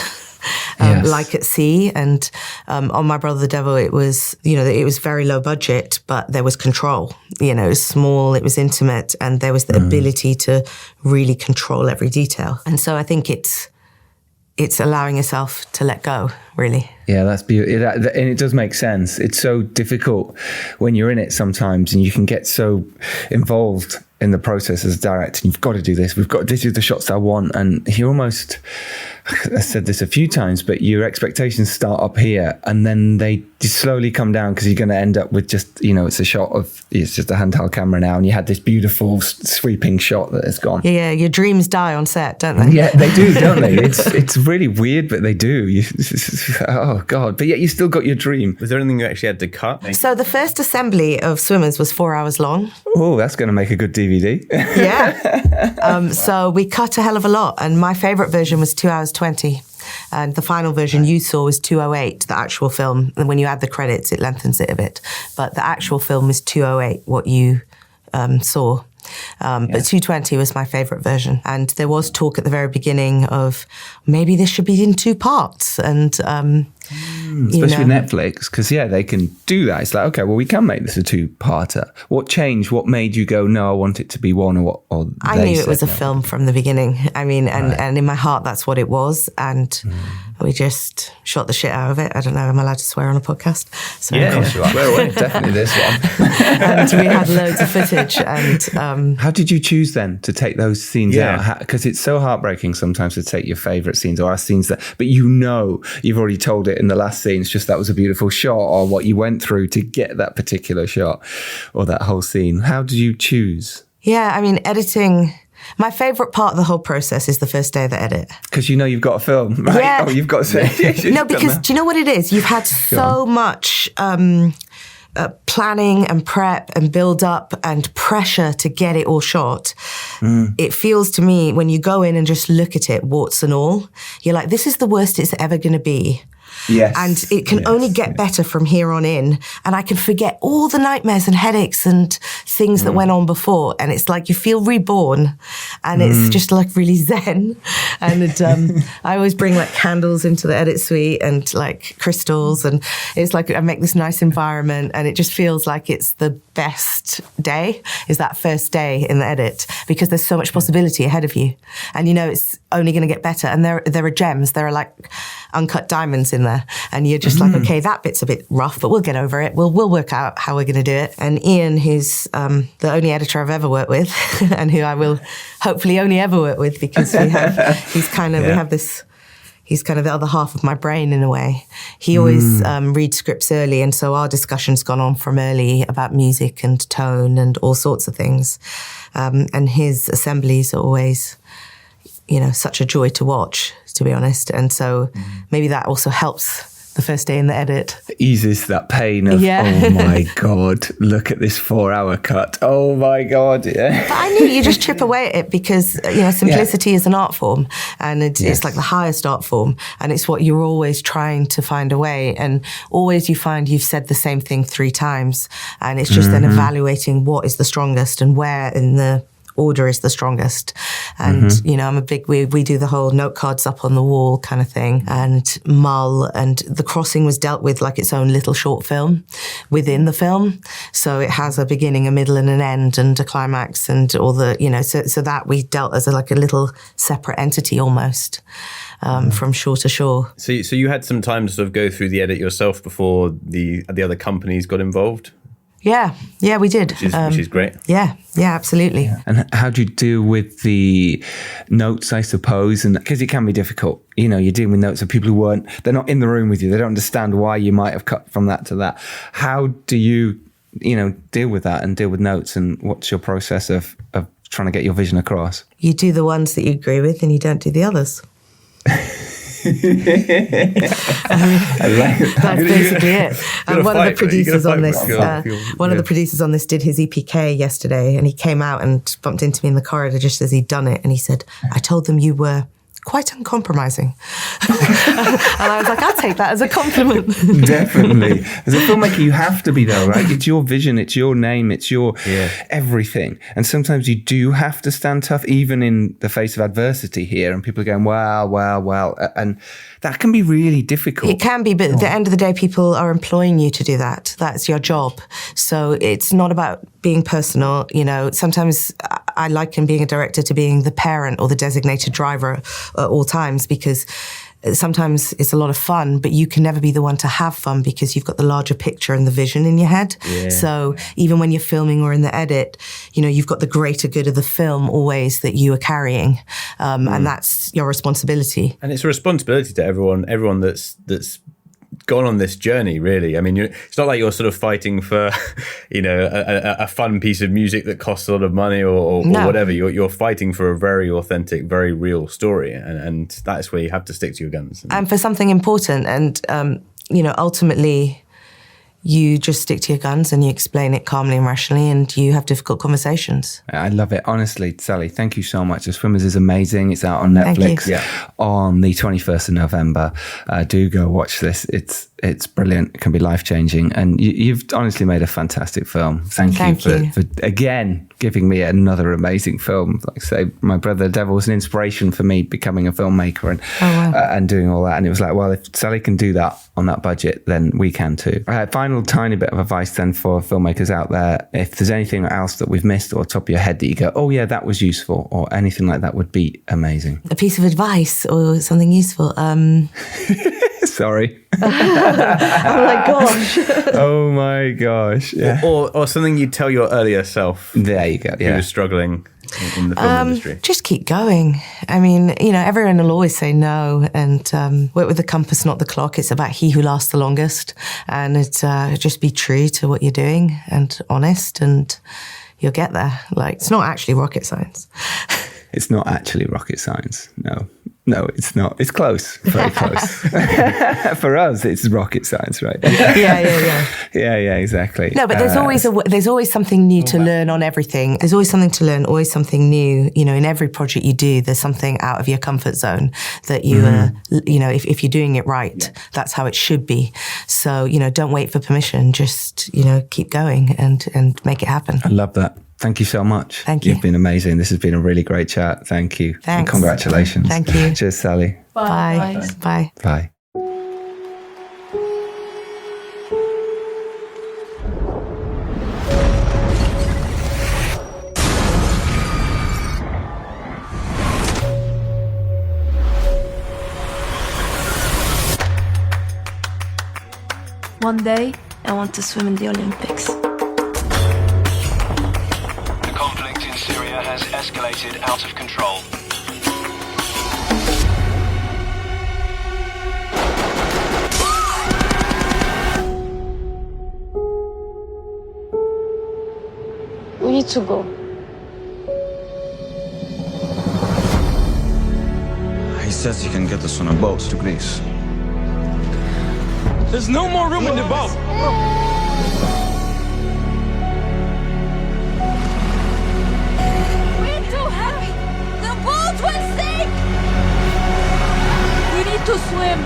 Yes. like at sea. And on My Brother the Devil, it was, it was very low budget, but there was control. It was small, it was intimate, and there was the ability to really control every detail. And so I think it's allowing yourself to let go, really. Yeah, that's beautiful. And it does make sense. It's so difficult when you're in it sometimes, and you can get so involved in the process as a director. You've got to do this. This is the shots I want. And you almost, I said this a few times, but your expectations start up here and then they slowly come down, because you're going to end up with just, it's a shot of, it's just a handheld camera now, and you had this beautiful sweeping shot that has gone. Yeah, your dreams die on set, don't they? Yeah, they do, don't they? It's really weird, but they do. Oh, God. But yet you still got your dream. Was there anything you actually had to cut? So the first assembly of Swimmers was 4 hours long. Oh, that's going to make a good DVD. Yeah. So we cut a hell of a lot. And my favourite version was 2 hours 20. And the final version you saw was 2:08, the actual film. And when you add the credits, it lengthens it a bit. But the actual film is 2:08, what you saw. But 2:20 was my favourite version. And there was talk at the very beginning of maybe this should be in 2 parts. And especially with Netflix, because they can do that. It's like, okay, well, we can make this a 2-parter. What changed? What made you go, no, I want it to be one? Or I knew it was a film from the beginning. I mean, and in my heart, that's what it was. And we just shot the shit out of it. I don't know, am I allowed to swear on a podcast? So yeah, swear away. Definitely this one. And we had loads of footage. And how did you choose then to take those scenes out? Because it's so heartbreaking sometimes to take your favourite scenes or our scenes but you've already told it in the last scene. It's just that was a beautiful shot, or what you went through to get that particular shot or that whole scene. How did you choose? Yeah, I mean, editing. My favourite part of the whole process is the first day of the edit. Because you've got a film, right? Yeah. Oh, you've got to No, because do you know what it is? You've had so much planning and prep and build up and pressure to get it all shot. It feels to me, when you go in and just look at it, warts and all, you're like, this is the worst it's ever going to be. Yes. And it can only get better from here on in. And I can forget all the nightmares and headaches and things that went on before. And it's like you feel reborn. And it's just like really zen. And I always bring like candles into the edit suite and like crystals. And it's like I make this nice environment. And it just feels like it's the best day, is that first day in the edit. Because there's so much possibility ahead of you. And it's only going to get better. And there are gems. There are like uncut diamonds in there. And you're just like, okay, that bit's a bit rough, but we'll get over it. We'll work out how we're going to do it. And Ian, who's the only editor I've ever worked with, and who I will hopefully only ever work with, because we have this, he's kind of the other half of my brain in a way. He always reads scripts early, and so our discussion's gone on from early about music and tone and all sorts of things. And his assemblies are always, such a joy to watch, to be honest. And so maybe that also helps the first day in the edit. Eases that pain of, oh my God, look at this 4-hour cut. Oh my God. Yeah. But I knew you just chip away at it, because, simplicity is an art form, and it's like the highest art form, and it's what you're always trying to find a way. And always you find you've said the same thing 3 times, and it's just then evaluating what is the strongest and where in the order is the strongest. And I'm a big, we do the whole note cards up on the wall kind of thing, and Mull, and The Crossing was dealt with like its own little short film within the film, so it has a beginning, a middle and an end and a climax and all the so that we dealt as a little separate entity almost, from shore to shore. So you had some time to sort of go through the edit yourself before the other companies got involved? Yeah, we did. Which is great. Yeah, absolutely. Yeah. And how do you deal with the notes, I suppose? And because it can be difficult, you're dealing with notes of people who they're not in the room with you. They don't understand why you might have cut from that to that. How do you, deal with that and deal with notes? And what's your process of trying to get your vision across? You do the ones that you agree with and you don't do the others. That's basically it. One of the producers on this, one of the producers on this did his EPK yesterday, and he came out and bumped into me in the corridor just as he'd done it, and he said, "I told them you were quite uncompromising. And I was like, I'll take that as a compliment. Definitely. As a filmmaker, you have to be there, right? It's your vision, it's your name, it's your everything. And sometimes you do have to stand tough, even in the face of adversity here. And people are going, well. And that can be really difficult. It can be, but at the end of the day, people are employing you to do that. That's your job. So it's not about being personal. You know, sometimes I liken being a director to being the parent or the designated driver at all times, because sometimes it's a lot of fun, but you can never be the one to have fun because you've got the larger picture and the vision in your head. Yeah. So even when you're filming or in the edit, you know, you've got the greater good of the film always that you are carrying. And that's your responsibility. And it's a responsibility to everyone that's gone on this journey, really. I mean, it's not like you're sort of fighting for, you know, a fun piece of music that costs a lot of money or whatever. You're fighting for a very authentic, very real story, and that's where you have to stick to your guns. And for something important, and you know, ultimately, you just stick to your guns and you explain it calmly and rationally, and you have difficult conversations. I love it. Honestly, Sally, thank you so much. The Swimmers is amazing. It's out on Netflix on the 21st of November. Do go watch this. It's brilliant. It can be life-changing. And you've honestly made a fantastic film. Thank you for again, giving me another amazing film. Like I say, My Brother the Devil was an inspiration for me becoming a filmmaker and doing all that. And it was like, well, if Sally can do that on that budget, then we can too. Final tiny bit of advice then for filmmakers out there. If there's anything else that we've missed or top of your head that you go, oh yeah, that was useful, or anything like that would be amazing. A piece of advice or something useful. Sorry. Oh my gosh. Oh my gosh. Yeah. Or something you'd tell your earlier self. There you go. Who was struggling in the film industry. Just keep going. I mean, you know, everyone will always say no, and work with the compass, not the clock. It's about he who lasts the longest, and it's just be true to what you're doing and honest, and you'll get there. Like, it's not actually rocket science. It's not actually rocket science. No, it's not. It's close, very close. For us, it's rocket science, right? Yeah, exactly. No, but there's always something new to learn on everything. There's always something to learn, always something new. You know, in every project you do, there's something out of your comfort zone that you, you know, if you're doing it right, that's how it should be. So, you know, don't wait for permission. Just, you know, keep going and make it happen. I love that. Thank you so much. Thank you. You've been amazing. This has been a really great chat. Thank you. Thanks. And congratulations. Thank you. Cheers, Sally. Bye. Bye. Bye. One day, I want to swim in the Olympics. The conflict in Syria has escalated out of control. We need to go. He says he can get us on a boat to Greece. There's no more room in the boat! We're too heavy! The boat will sink! We need to swim.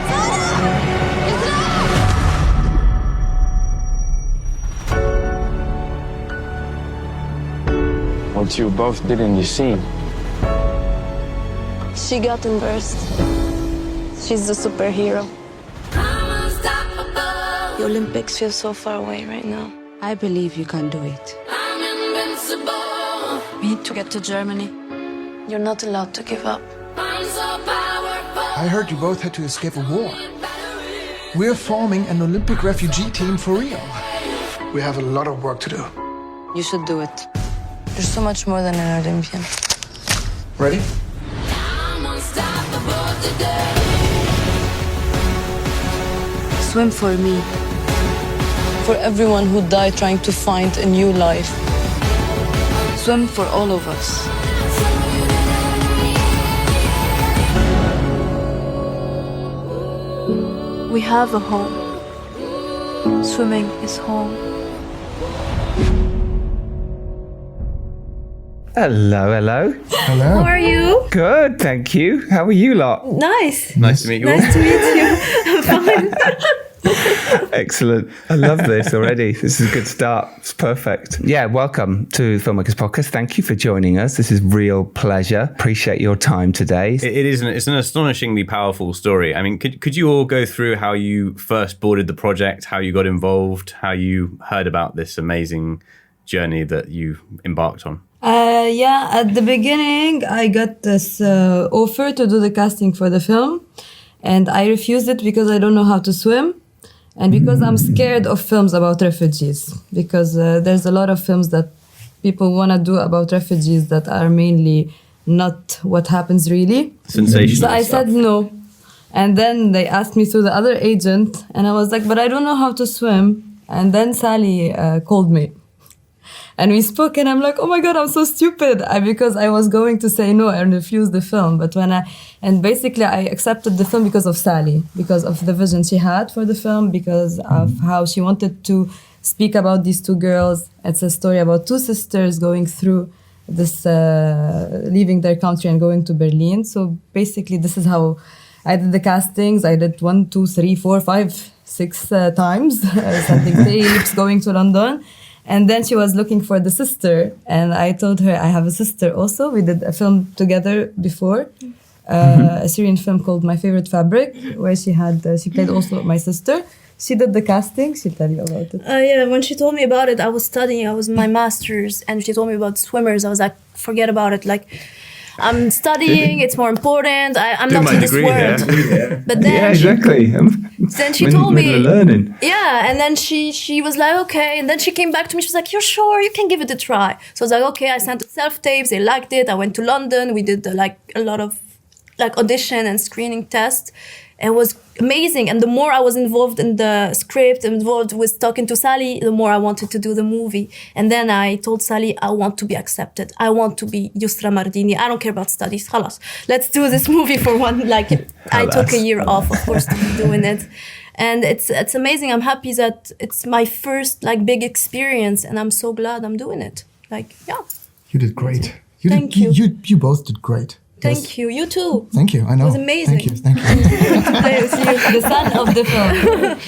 What you both did in the sea. She got embarrassed. She's the superhero. The Olympics feel so far away right now. I believe you can do it. We need to get to Germany. You're not allowed to give up. I heard you both had to escape a war. We're forming an Olympic refugee team for Rio. We have a lot of work to do. You should do it. You're so much more than an Olympian. Ready? Swim for me. For everyone who died trying to find a new life. Swim for all of us. We have a home. Swimming is home. Hello, hello. Hello. How are you? Good, thank you. How are you lot? Nice. Nice to meet you all. Nice to meet you. I'm fine. Excellent. I love this already. This is a good start. It's perfect. Yeah, welcome to the Filmmakers Podcast. Thank you for joining us. This is real pleasure. Appreciate your time today. It's an astonishingly powerful story. I mean, could you all go through how you first boarded the project, how you got involved, how you heard about this amazing journey that you embarked on? At the beginning, I got this offer to do the casting for the film, and I refused it because I don't know how to swim, and because I'm scared of films about refugees, because there's a lot of films that people want to do about refugees that are mainly not what happens really. Sensational So I stuff. said no. And then they asked me through the other agent, and I was like, but I don't know how to swim. And then Sally called me. And we spoke, and I'm like, oh my God, I'm so stupid. Because I was going to say no and refuse the film. But basically I accepted the film because of Sally, because of the vision she had for the film, because of how she wanted to speak about these two girls. It's a story about two sisters going through this, leaving their country and going to Berlin. So basically this is how I did the castings. I did 1, 2, 3, 4, 5, 6 times, sending tapes, going to London. And then she was looking for the sister, and I told her I have a sister also. We did a film together before, a Syrian film called My Favorite Fabric, where she played also my sister. She did the casting. She'll tell you about it. When she told me about it, I was studying. I was in my master's, and she told me about swimmers. I was like, forget about it. Like, I'm studying. It's more important. I'm not in this world. Yeah. But then Yeah, exactly. then she told me, learning. yeah, and then she was like, okay, and then she came back to me. She was like, you're sure? You can give it a try. So I was like, okay. I sent self-tapes. They liked it. I went to London. We did a lot of audition and screening tests. It was amazing. And the more I was involved in the script, involved with talking to Sally, the more I wanted to do the movie. And then I told Sally, I want to be accepted. I want to be Yusra Mardini. I don't care about studies. Khalas. Let's do this movie for one. I took a year off, of course, to be doing it. And it's amazing. I'm happy that it's my first big experience, and I'm so glad I'm doing it. You did great. Thank you. You both did great. Thank you. You too. Thank you. I know. It was amazing. Thank you. To play with you. The son of the film.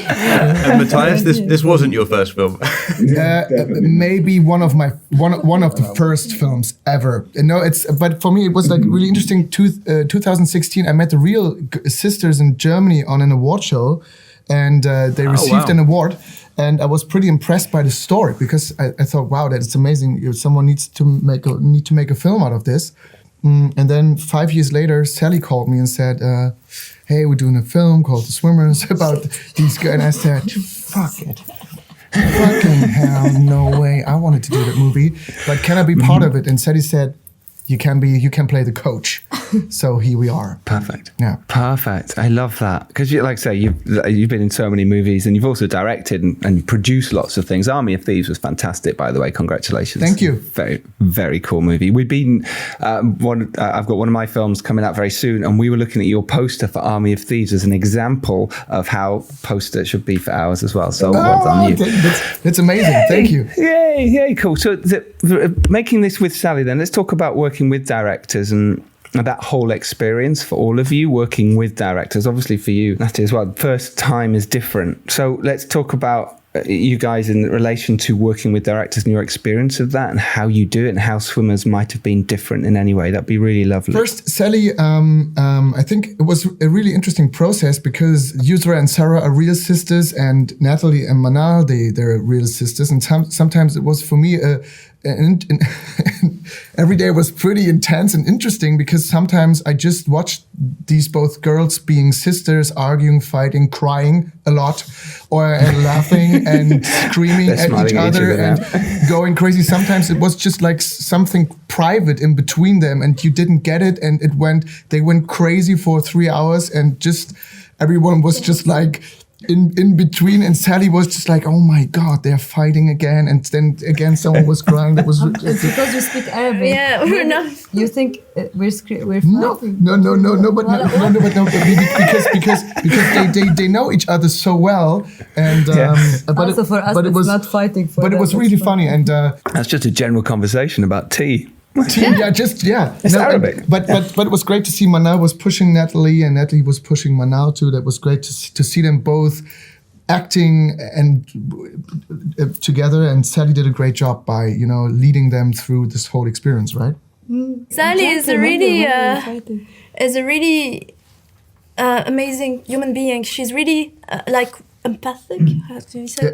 And Matthias, this wasn't your first film. Maybe one of the first films ever. No, but for me it was really interesting. 2016, I met the Real sisters in Germany on an award show, and they received an award. And I was pretty impressed by the story, because I thought, wow, that's amazing. Someone needs to make a film out of this. And then 5 years later, Sally called me and said, hey, we're doing a film called The Swimmers about these guys. And I said, fuck it. Fucking hell, no way. I wanted to do that movie, but can I be part of it? And Sally said, you can play the coach. So here we are. Perfect. Yeah. Perfect. I love that. Because like I say, you've been in so many movies, and you've also directed and produced lots of things. Army of Thieves was fantastic, by the way. Congratulations. Thank you. Very, very cool movie. We've been, I've got one of my films coming out very soon, and we were looking at your poster for Army of Thieves as an example of how poster should be for ours as well. So well done you. That's amazing. Thank you. Yay, cool. So making this with Sally then, let's talk about working with directors and that whole experience for all of you, working with directors. Obviously for you, Nathalie, as well, first time is different. So let's talk about you guys in relation to working with directors and your experience of that, and how you do it, and how Swimmers might have been different in any way. That'd be really lovely. First, Sally, I think it was a really interesting process, because Yusra and Sarah are real sisters, and Nathalie and Manal, they're real sisters. And sometimes it was for me every day was pretty intense and interesting, because sometimes I just watched these both girls being sisters, arguing, fighting, crying a lot, or laughing and screaming at each other and going crazy. Sometimes it was just something private in between them, and you didn't get it, and they went crazy for 3 hours, and just everyone was just in between, and Sally was just oh my God, they're fighting again, and then again someone was crying. That was it's because you speak Arabic. Yeah, we're not. You think we're fighting? No, because they know each other so well, and but also for us, but it was not fighting. But it was really funny, and that's just a general conversation about tea. It's Arabic. But it was great to see Manal was pushing Natalie and Natalie was pushing Manal too. That was great to see them both acting and together. And Sally did a great job by leading them through this whole experience, right? Sally is a really amazing human being. She's really empathic. How do you say?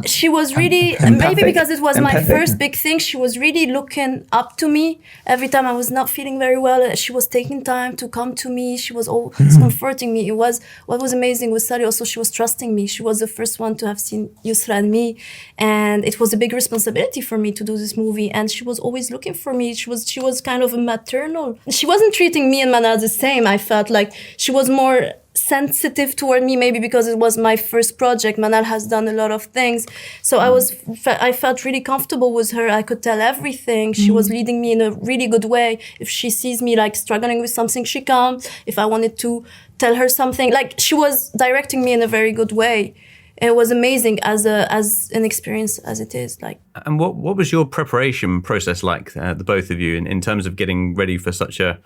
She was really maybe because it was my first big thing. She was really looking up to me every time I was not feeling very well. She was taking time to come to me. She was always comforting me. It was what was amazing with Sally. Also, she was trusting me. She was the first one to have seen Yusra and me, and it was a big responsibility for me to do this movie. And she was always looking for me. She was kind of a maternal. She wasn't treating me and Manal the same. I felt like she was more sensitive toward me, maybe because it was my first project. Manal has done a lot of things, so I felt really comfortable with her. I could tell everything. She was leading me in a really good way. If she sees me struggling with something, she comes. If I wanted to tell her something, she was directing me in a very good way. It was amazing as an experience as it is. And what was your preparation process like, the both of you, in terms of getting ready for such a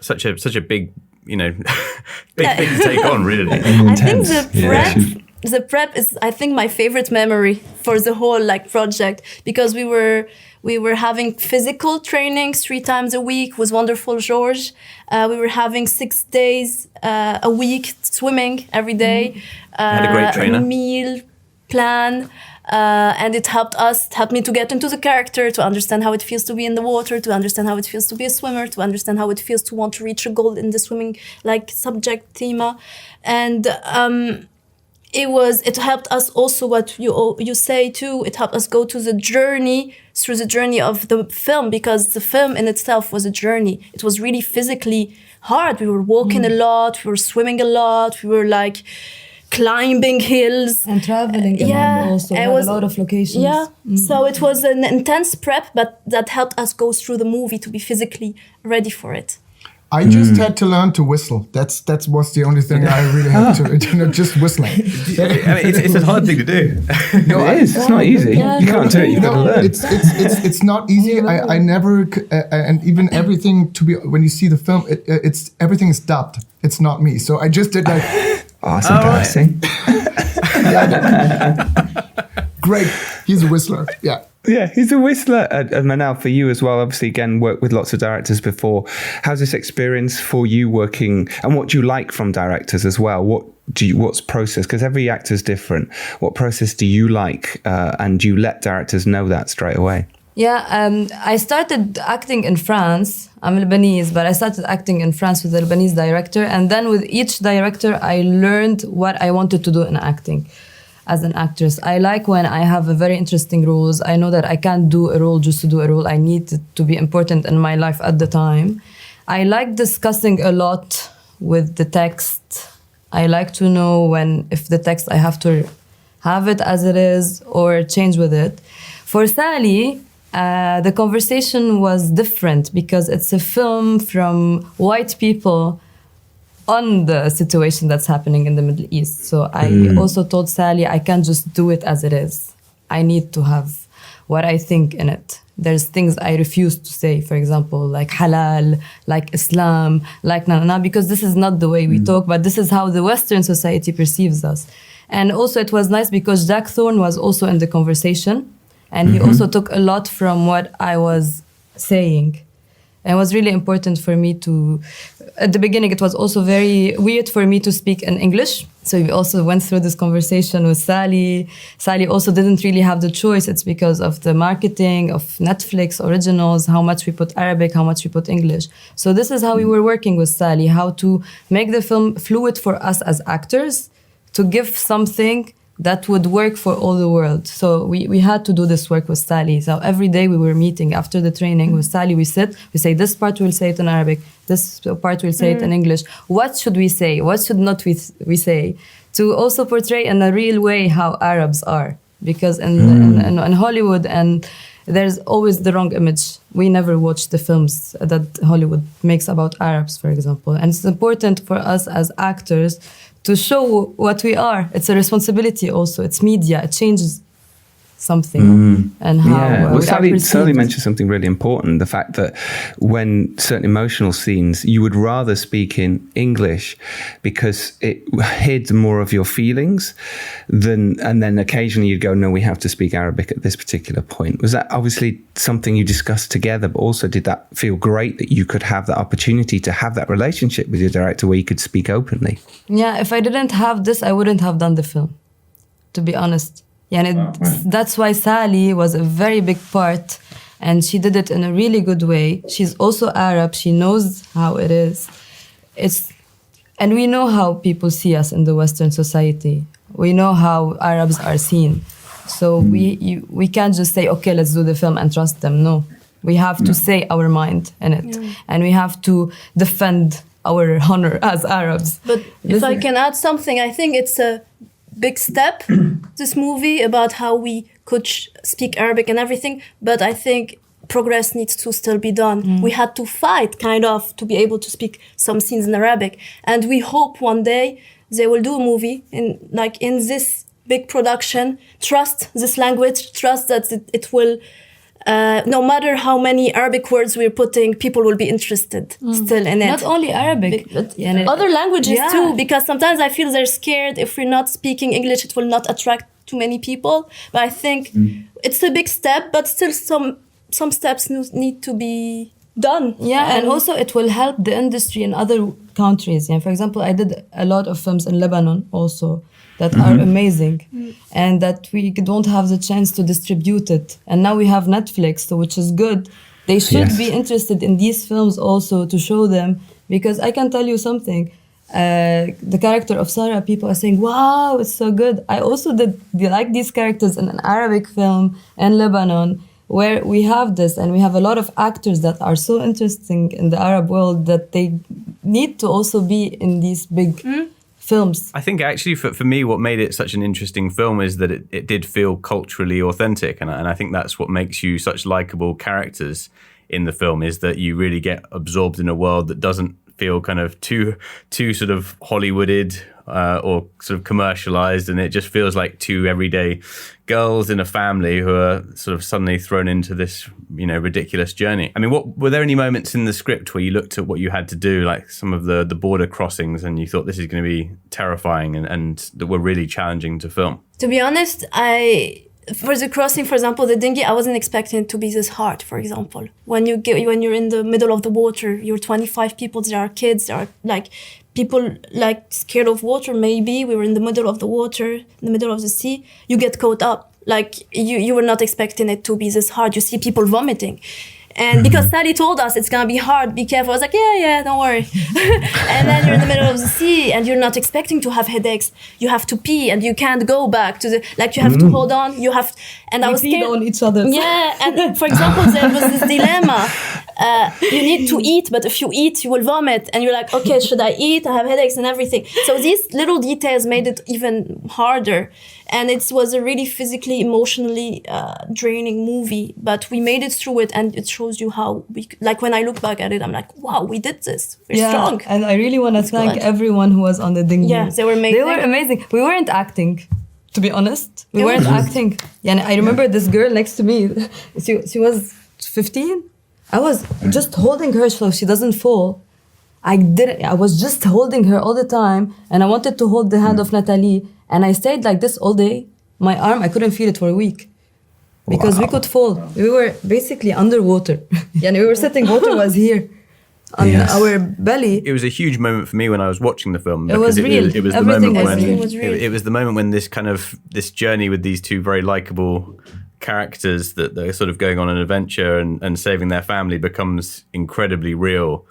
big big thing to take on, really? I think the prep is, I think, my favorite memory for the whole project, because we were having physical trainings 3 times a week with wonderful George. We were having 6 days a week swimming every day. Had a great trainer. Meal plan. And it helped me to get into the character, to understand how it feels to be in the water, to understand how it feels to be a swimmer, to understand how it feels to want to reach a goal in the swimming subject theme. And it helped us also, what you say too, it helped us go through the journey of the film, because the film in itself was a journey. It was really physically hard. We were walking a lot, we were swimming a lot, we were climbing hills and traveling. Also it was a lot of locations. So it was an intense prep, but that helped us go through the movie to be physically ready for it. I just had to learn to whistle. That was the only thing I really had to just whistling. It's a hard thing to do. No, it is. It's not easy. You can't do it. You've got to learn. It's not easy. I never and even everything when you see the film, everything is dubbed. It's not me. So I just did Oh, it's embarrassing. Great. He's a whistler. Yeah. Yeah, he's a whistler. And Manal, for you as well, obviously, again, worked with lots of directors before. How's this experience for you working, and what do you like from directors as well? What's process? Because every actor's different. What process do you like? And do you let directors know that straight away? Yeah, I started acting in France. I'm Lebanese, but I started acting in France with a Lebanese director. And then with each director, I learned what I wanted to do in acting as an actress. I like when I have a very interesting roles. I know that I can't do a role just to do a role. I need it to be important in my life at the time. I like discussing a lot with the text. I like to know if the text, I have to have it as it is or change with it. For Sally, the conversation was different because it's a film from white people on the situation that's happening in the Middle East. So I also told Sally, I can't just do it as it is. I need to have what I think in it. There's things I refuse to say, for example, like halal, like Islam, like na, because this is not the way we talk, but this is how the Western society perceives us. And also it was nice because Jack Thorne was also in the conversation. And he also took a lot from what I was saying. And it was really important for me at the beginning, it was also very weird for me to speak in English. So we also went through this conversation with Sally. Sally also didn't really have the choice. It's because of the marketing of Netflix originals, how much we put Arabic, how much we put English. So this is how we were working with Sally, how to make the film fluid for us as actors, to give something that would work for all the world. So we had to do this work with Sally. So every day we were meeting after the training with Sally. We sit, we say, this part we'll say it in Arabic, this part we'll say it in English. What should we say? What should not we say? To also portray in a real way how Arabs are. Because in Hollywood, and there's always the wrong image. We never watch the films that Hollywood makes about Arabs, for example. And it's important for us as actors to show what we are. It's a responsibility also. It's media. It changes something and how well, we are Sally perceived. mentioned something really important, the fact that when certain emotional scenes, you would rather speak in English because it hid more of your feelings and then occasionally you'd go, no, we have to speak Arabic at this particular point. Was that obviously something you discussed together, but also did that feel great that you could have that opportunity to have that relationship with your director where you could speak openly? Yeah, if I didn't have this, I wouldn't have done the film, to be honest. Yeah, and that's why Sally was a very big part, and she did it in a really good way. She's also Arab. She knows how it is. And we know how people see us in the Western society. We know how Arabs are seen. So we can't just say, okay, let's do the film and trust them. No, we have to say our mind in it, and we have to defend our honor as Arabs. But if I can add something, I think it's a big step, this movie, about how we could speak Arabic and everything, but I think progress needs to still be done. We had to fight kind of to be able to speak some scenes in Arabic, and we hope one day they will do a movie in this big production, trust this language, trust that it will no matter how many Arabic words we're putting, people will be interested still in it. Not only Arabic, but other languages too, because sometimes I feel they're scared if we're not speaking English, it will not attract too many people. But I think it's a big step, but still some steps need to be done. Yeah, and also it will help the industry in other countries. Yeah, for example, I did a lot of films in Lebanon also that are amazing, and that we don't have the chance to distribute it. And now we have Netflix, so which is good. They should be interested in these films also to show them, because I can tell you something. The character of Sarah, people are saying, wow, it's so good. I also did like these characters in an Arabic film in Lebanon, where we have this, and we have a lot of actors that are so interesting in the Arab world that they need to also be in these big films. I think actually for me, what made it such an interesting film is that it did feel culturally authentic. And I think that's what makes you such likable characters in the film, is that you really get absorbed in a world that doesn't feel kind of too sort of Hollywooded or sort of commercialized, and it just feels like two everyday girls in a family who are sort of suddenly thrown into this, ridiculous journey. I mean, were there any moments in the script where you looked at what you had to do, like some of the border crossings, and you thought this is going to be terrifying and that were really challenging to film? To be honest, for the crossing, for example, the dinghy, I wasn't expecting it to be this hard. For example, when you're in the middle of the water, you're 25 people. There are kids. There are people scared of water. Maybe we were in the middle of the water, in the middle of the sea. You get caught up. You were not expecting it to be this hard. You see people vomiting. And because Sally told us it's going to be hard, be careful. I was like, yeah, don't worry. And then you're in the middle of the sea and you're not expecting to have headaches. You have to pee and you can't go back to you have to hold on. And I was scared. On each other. Yeah. And for example, there was this dilemma. You need to eat, but if you eat, you will vomit. And you're like, okay, should I eat? I have headaches and everything. So these little details made it even harder. And it was a really physically, emotionally draining movie. But we made it through it, and it shows you how when I look back at it, I'm like, wow, we did this. We're strong. And I really want to thank everyone who was on the dinghy. Yeah, they were amazing. They were amazing. We weren't acting, to be honest. We weren't acting. Yeah, and I remember this girl next to me. She was 15. I was just holding her so she doesn't fall. I was just holding her all the time, and I wanted to hold the hand of Nathalie, and I stayed like this all day. My arm, I couldn't feel it for a week because we could fall. We were basically underwater. And we were sitting, water was here on our belly. It was a huge moment for me when I was watching the film. It was real. It was Everything the moment when was real. it was the moment when this journey with these two very likable characters that they're sort of going on an adventure and saving their family becomes incredibly real.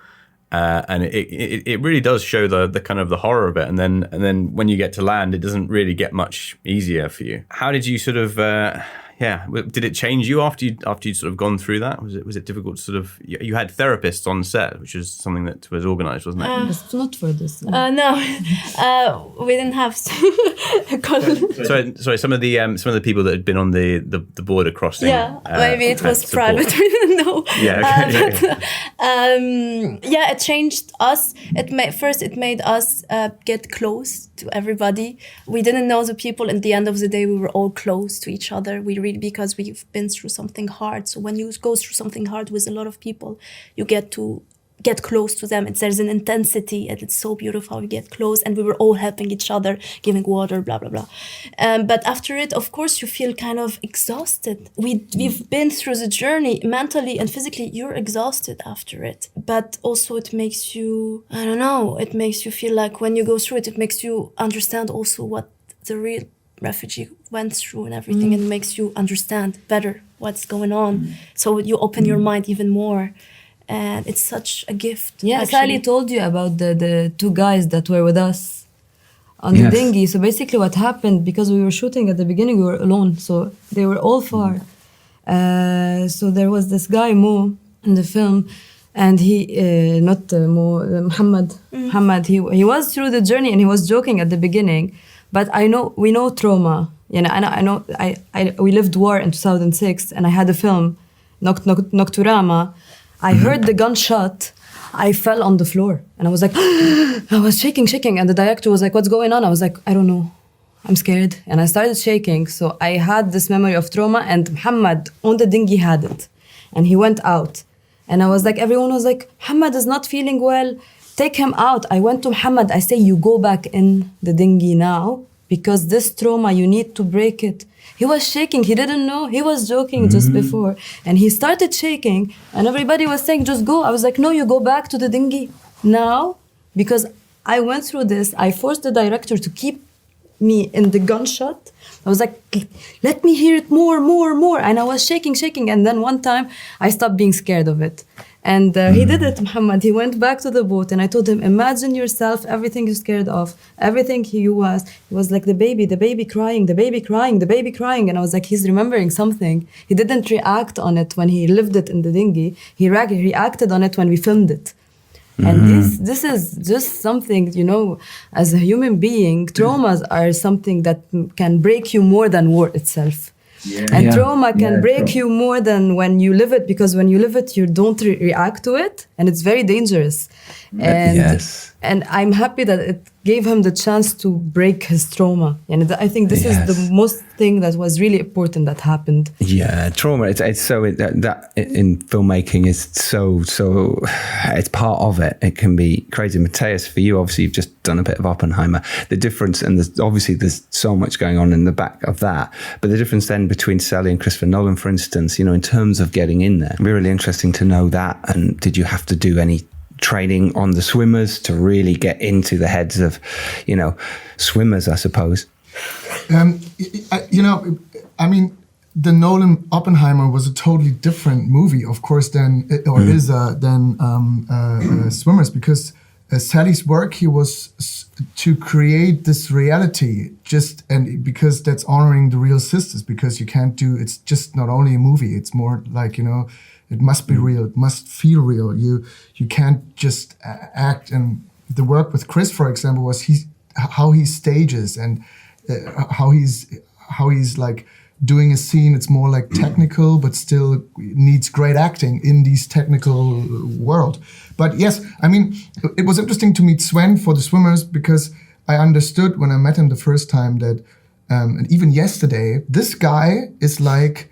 And it really does show the kind of the horror of it, and then when you get to land, it doesn't really get much easier for you. How did you sort of did it change you after you'd sort of gone through that? Was it difficult to sort of, you had therapists on set, which is something that was organized, wasn't it? It's not for this. No, we didn't have. Sorry. Some of the people that had been on the border crossing. Yeah, maybe it was private. We didn't know. Yeah. It changed us. It made us get close to everybody. We didn't know the people. At the end of the day, we were all close to each other. Because we've been through something hard. So when you go through something hard with a lot of people, you get to get close to them. There's an intensity, and it's so beautiful how we get close, and we were all helping each other, giving water, blah, blah, blah. But after it, of course, you feel kind of exhausted. We've been through the journey mentally and physically. You're exhausted after it. But also it makes you, I don't know, it makes you feel like when you go through it, it makes you understand also what the real refugee went through and everything, and makes you understand better what's going on. So you open your mind even more. And it's such a gift. Yeah, Sally told you about the two guys that were with us on the dinghy. So basically what happened, because we were shooting at the beginning, we were alone. So they were all far. So there was this guy, Mo, in the film. And he, Muhammad, he was through the journey and he was joking at the beginning. But we know trauma. You know, we lived war in 2006 and I had a film, Nocturama. I heard the gunshot. I fell on the floor and I was like, I was shaking. And the director was like, what's going on? I was like, I don't know. I'm scared. And I started shaking. So I had this memory of trauma, and Muhammad on the dinghy had it. And he went out. And I was like, everyone was like, Muhammad is not feeling well. Take him out. I went to Muhammad. I say, you go back in the dinghy now, because this trauma, you need to break it. He was shaking. He didn't know. He was joking just before. And he started shaking. And everybody was saying, just go. I was like, no, you go back to the dinghy now. Because I went through this. I forced the director to keep me in the gunshot. I was like, let me hear it more. And I was shaking. And then one time, I stopped being scared of it. And he did it, Muhammad. He went back to the boat and I told him, imagine yourself, everything you're scared of, everything he was like the baby crying. And I was like, he's remembering something. He didn't react on it when he lived it in the dinghy. He reacted on it when we filmed it. And this is just something, you know, as a human being, traumas are something that can break you more than war itself. Trauma can break you more than when you live it, because when you live it, you don't react to it, and it's very dangerous. And I'm happy that it gave him the chance to break his trauma. And I think this is the most thing that was really important that happened. Yeah, trauma. It's so that in filmmaking is so it's part of it. It can be crazy. Matthias, for you, obviously, you've just done a bit of Oppenheimer. The difference, and there's so much going on in the back of that. But the difference then between Sally and Christopher Nolan, for instance, you know, in terms of getting in there, it'd be really interesting to know that. And did you have to do any training on the swimmers to really get into the heads of, you know, swimmers, I suppose? I mean, the Nolan Oppenheimer was a totally different movie, of course, than Swimmers, because Sally's work, he was to create this reality, and because that's honoring the real sisters, because you can't it's just not only a movie, it's more like, you know, it must be real. It must feel real. You can't just act. And the work with Chris, for example, was how he stages and how he's like doing a scene. It's more like technical, but still needs great acting in these technical world. But yes, I mean, it was interesting to meet Sven for the swimmers, because I understood when I met him the first time that, and even yesterday, this guy is like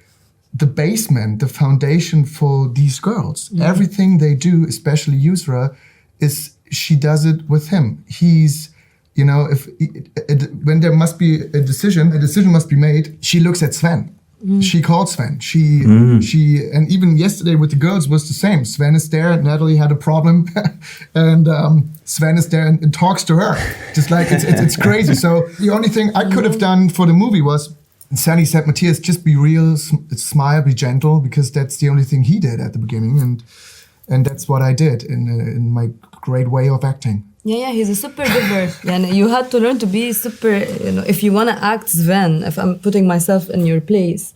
the basement, the foundation for these girls. Everything they do, especially Yusra, she does it with him. He's, you know, when there must be a decision must be made, she looks at Sven. She called Sven. She and even yesterday with the girls was the same. Sven is there, Natalie had a problem, and Sven is there and talks to her. Just like it's crazy. So the only thing I could have done for the movie was, Sally said, Matthias, just be real, smile, be gentle, because that's the only thing he did at the beginning, and that's what I did in my great way of acting. Yeah, he's a super giver. And you had to learn to be super, you know, if you want to act Sven, if I'm putting myself in your place,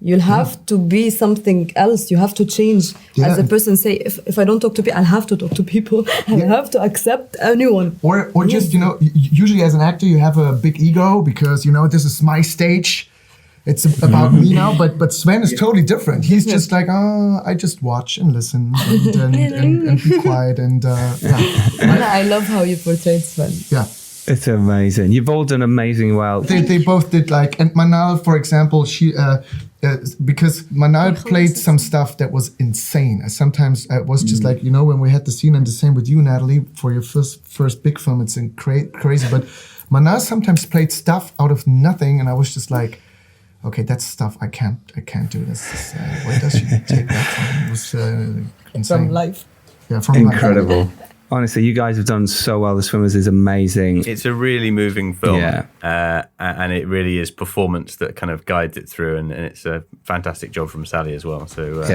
you'll have to be something else. You have to change as a person. Say, if I don't talk to people, I'll have to talk to people. I'll have to accept anyone. Or just, you know, usually as an actor, you have a big ego because, you know, this is my stage. It's about me now. But Sven is totally different. He's just like, I just watch and listen and be quiet. And I love how you portrayed Sven. Yeah. It's amazing. You've all done amazing well. They both did and Manal, for example, she because Manal played some stuff that was insane. Sometimes it was just when we had the scene, and the same with you, Natalie, for your first big film. It's crazy, but Manal sometimes played stuff out of nothing, and I was just like, okay, that's stuff I can't do this. Where does she take that from? It was insane. From life. Yeah, from incredible. life. Honestly, you guys have done so well. The Swimmers is amazing. It's a really moving film, yeah. And it really is performance that kind of guides it through, and it's a fantastic job from Sally as well. So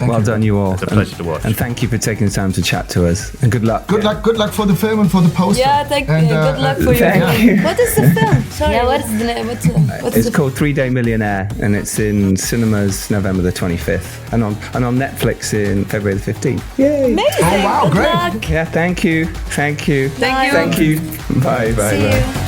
well done, you all. It's a pleasure to watch. And thank you for taking the time to chat to us. And good luck. Good luck for the film and for the poster. Yeah, thank you. Good luck for you. What is the film? Sorry. Yeah, what is the name? It's called 3 Day Millionaire, and it's in cinemas November the 25th, and on Netflix in February the 15th. Yay! Amazing. Oh wow, Good great. luck. Yeah, thank you. Thank you. Bye. See you.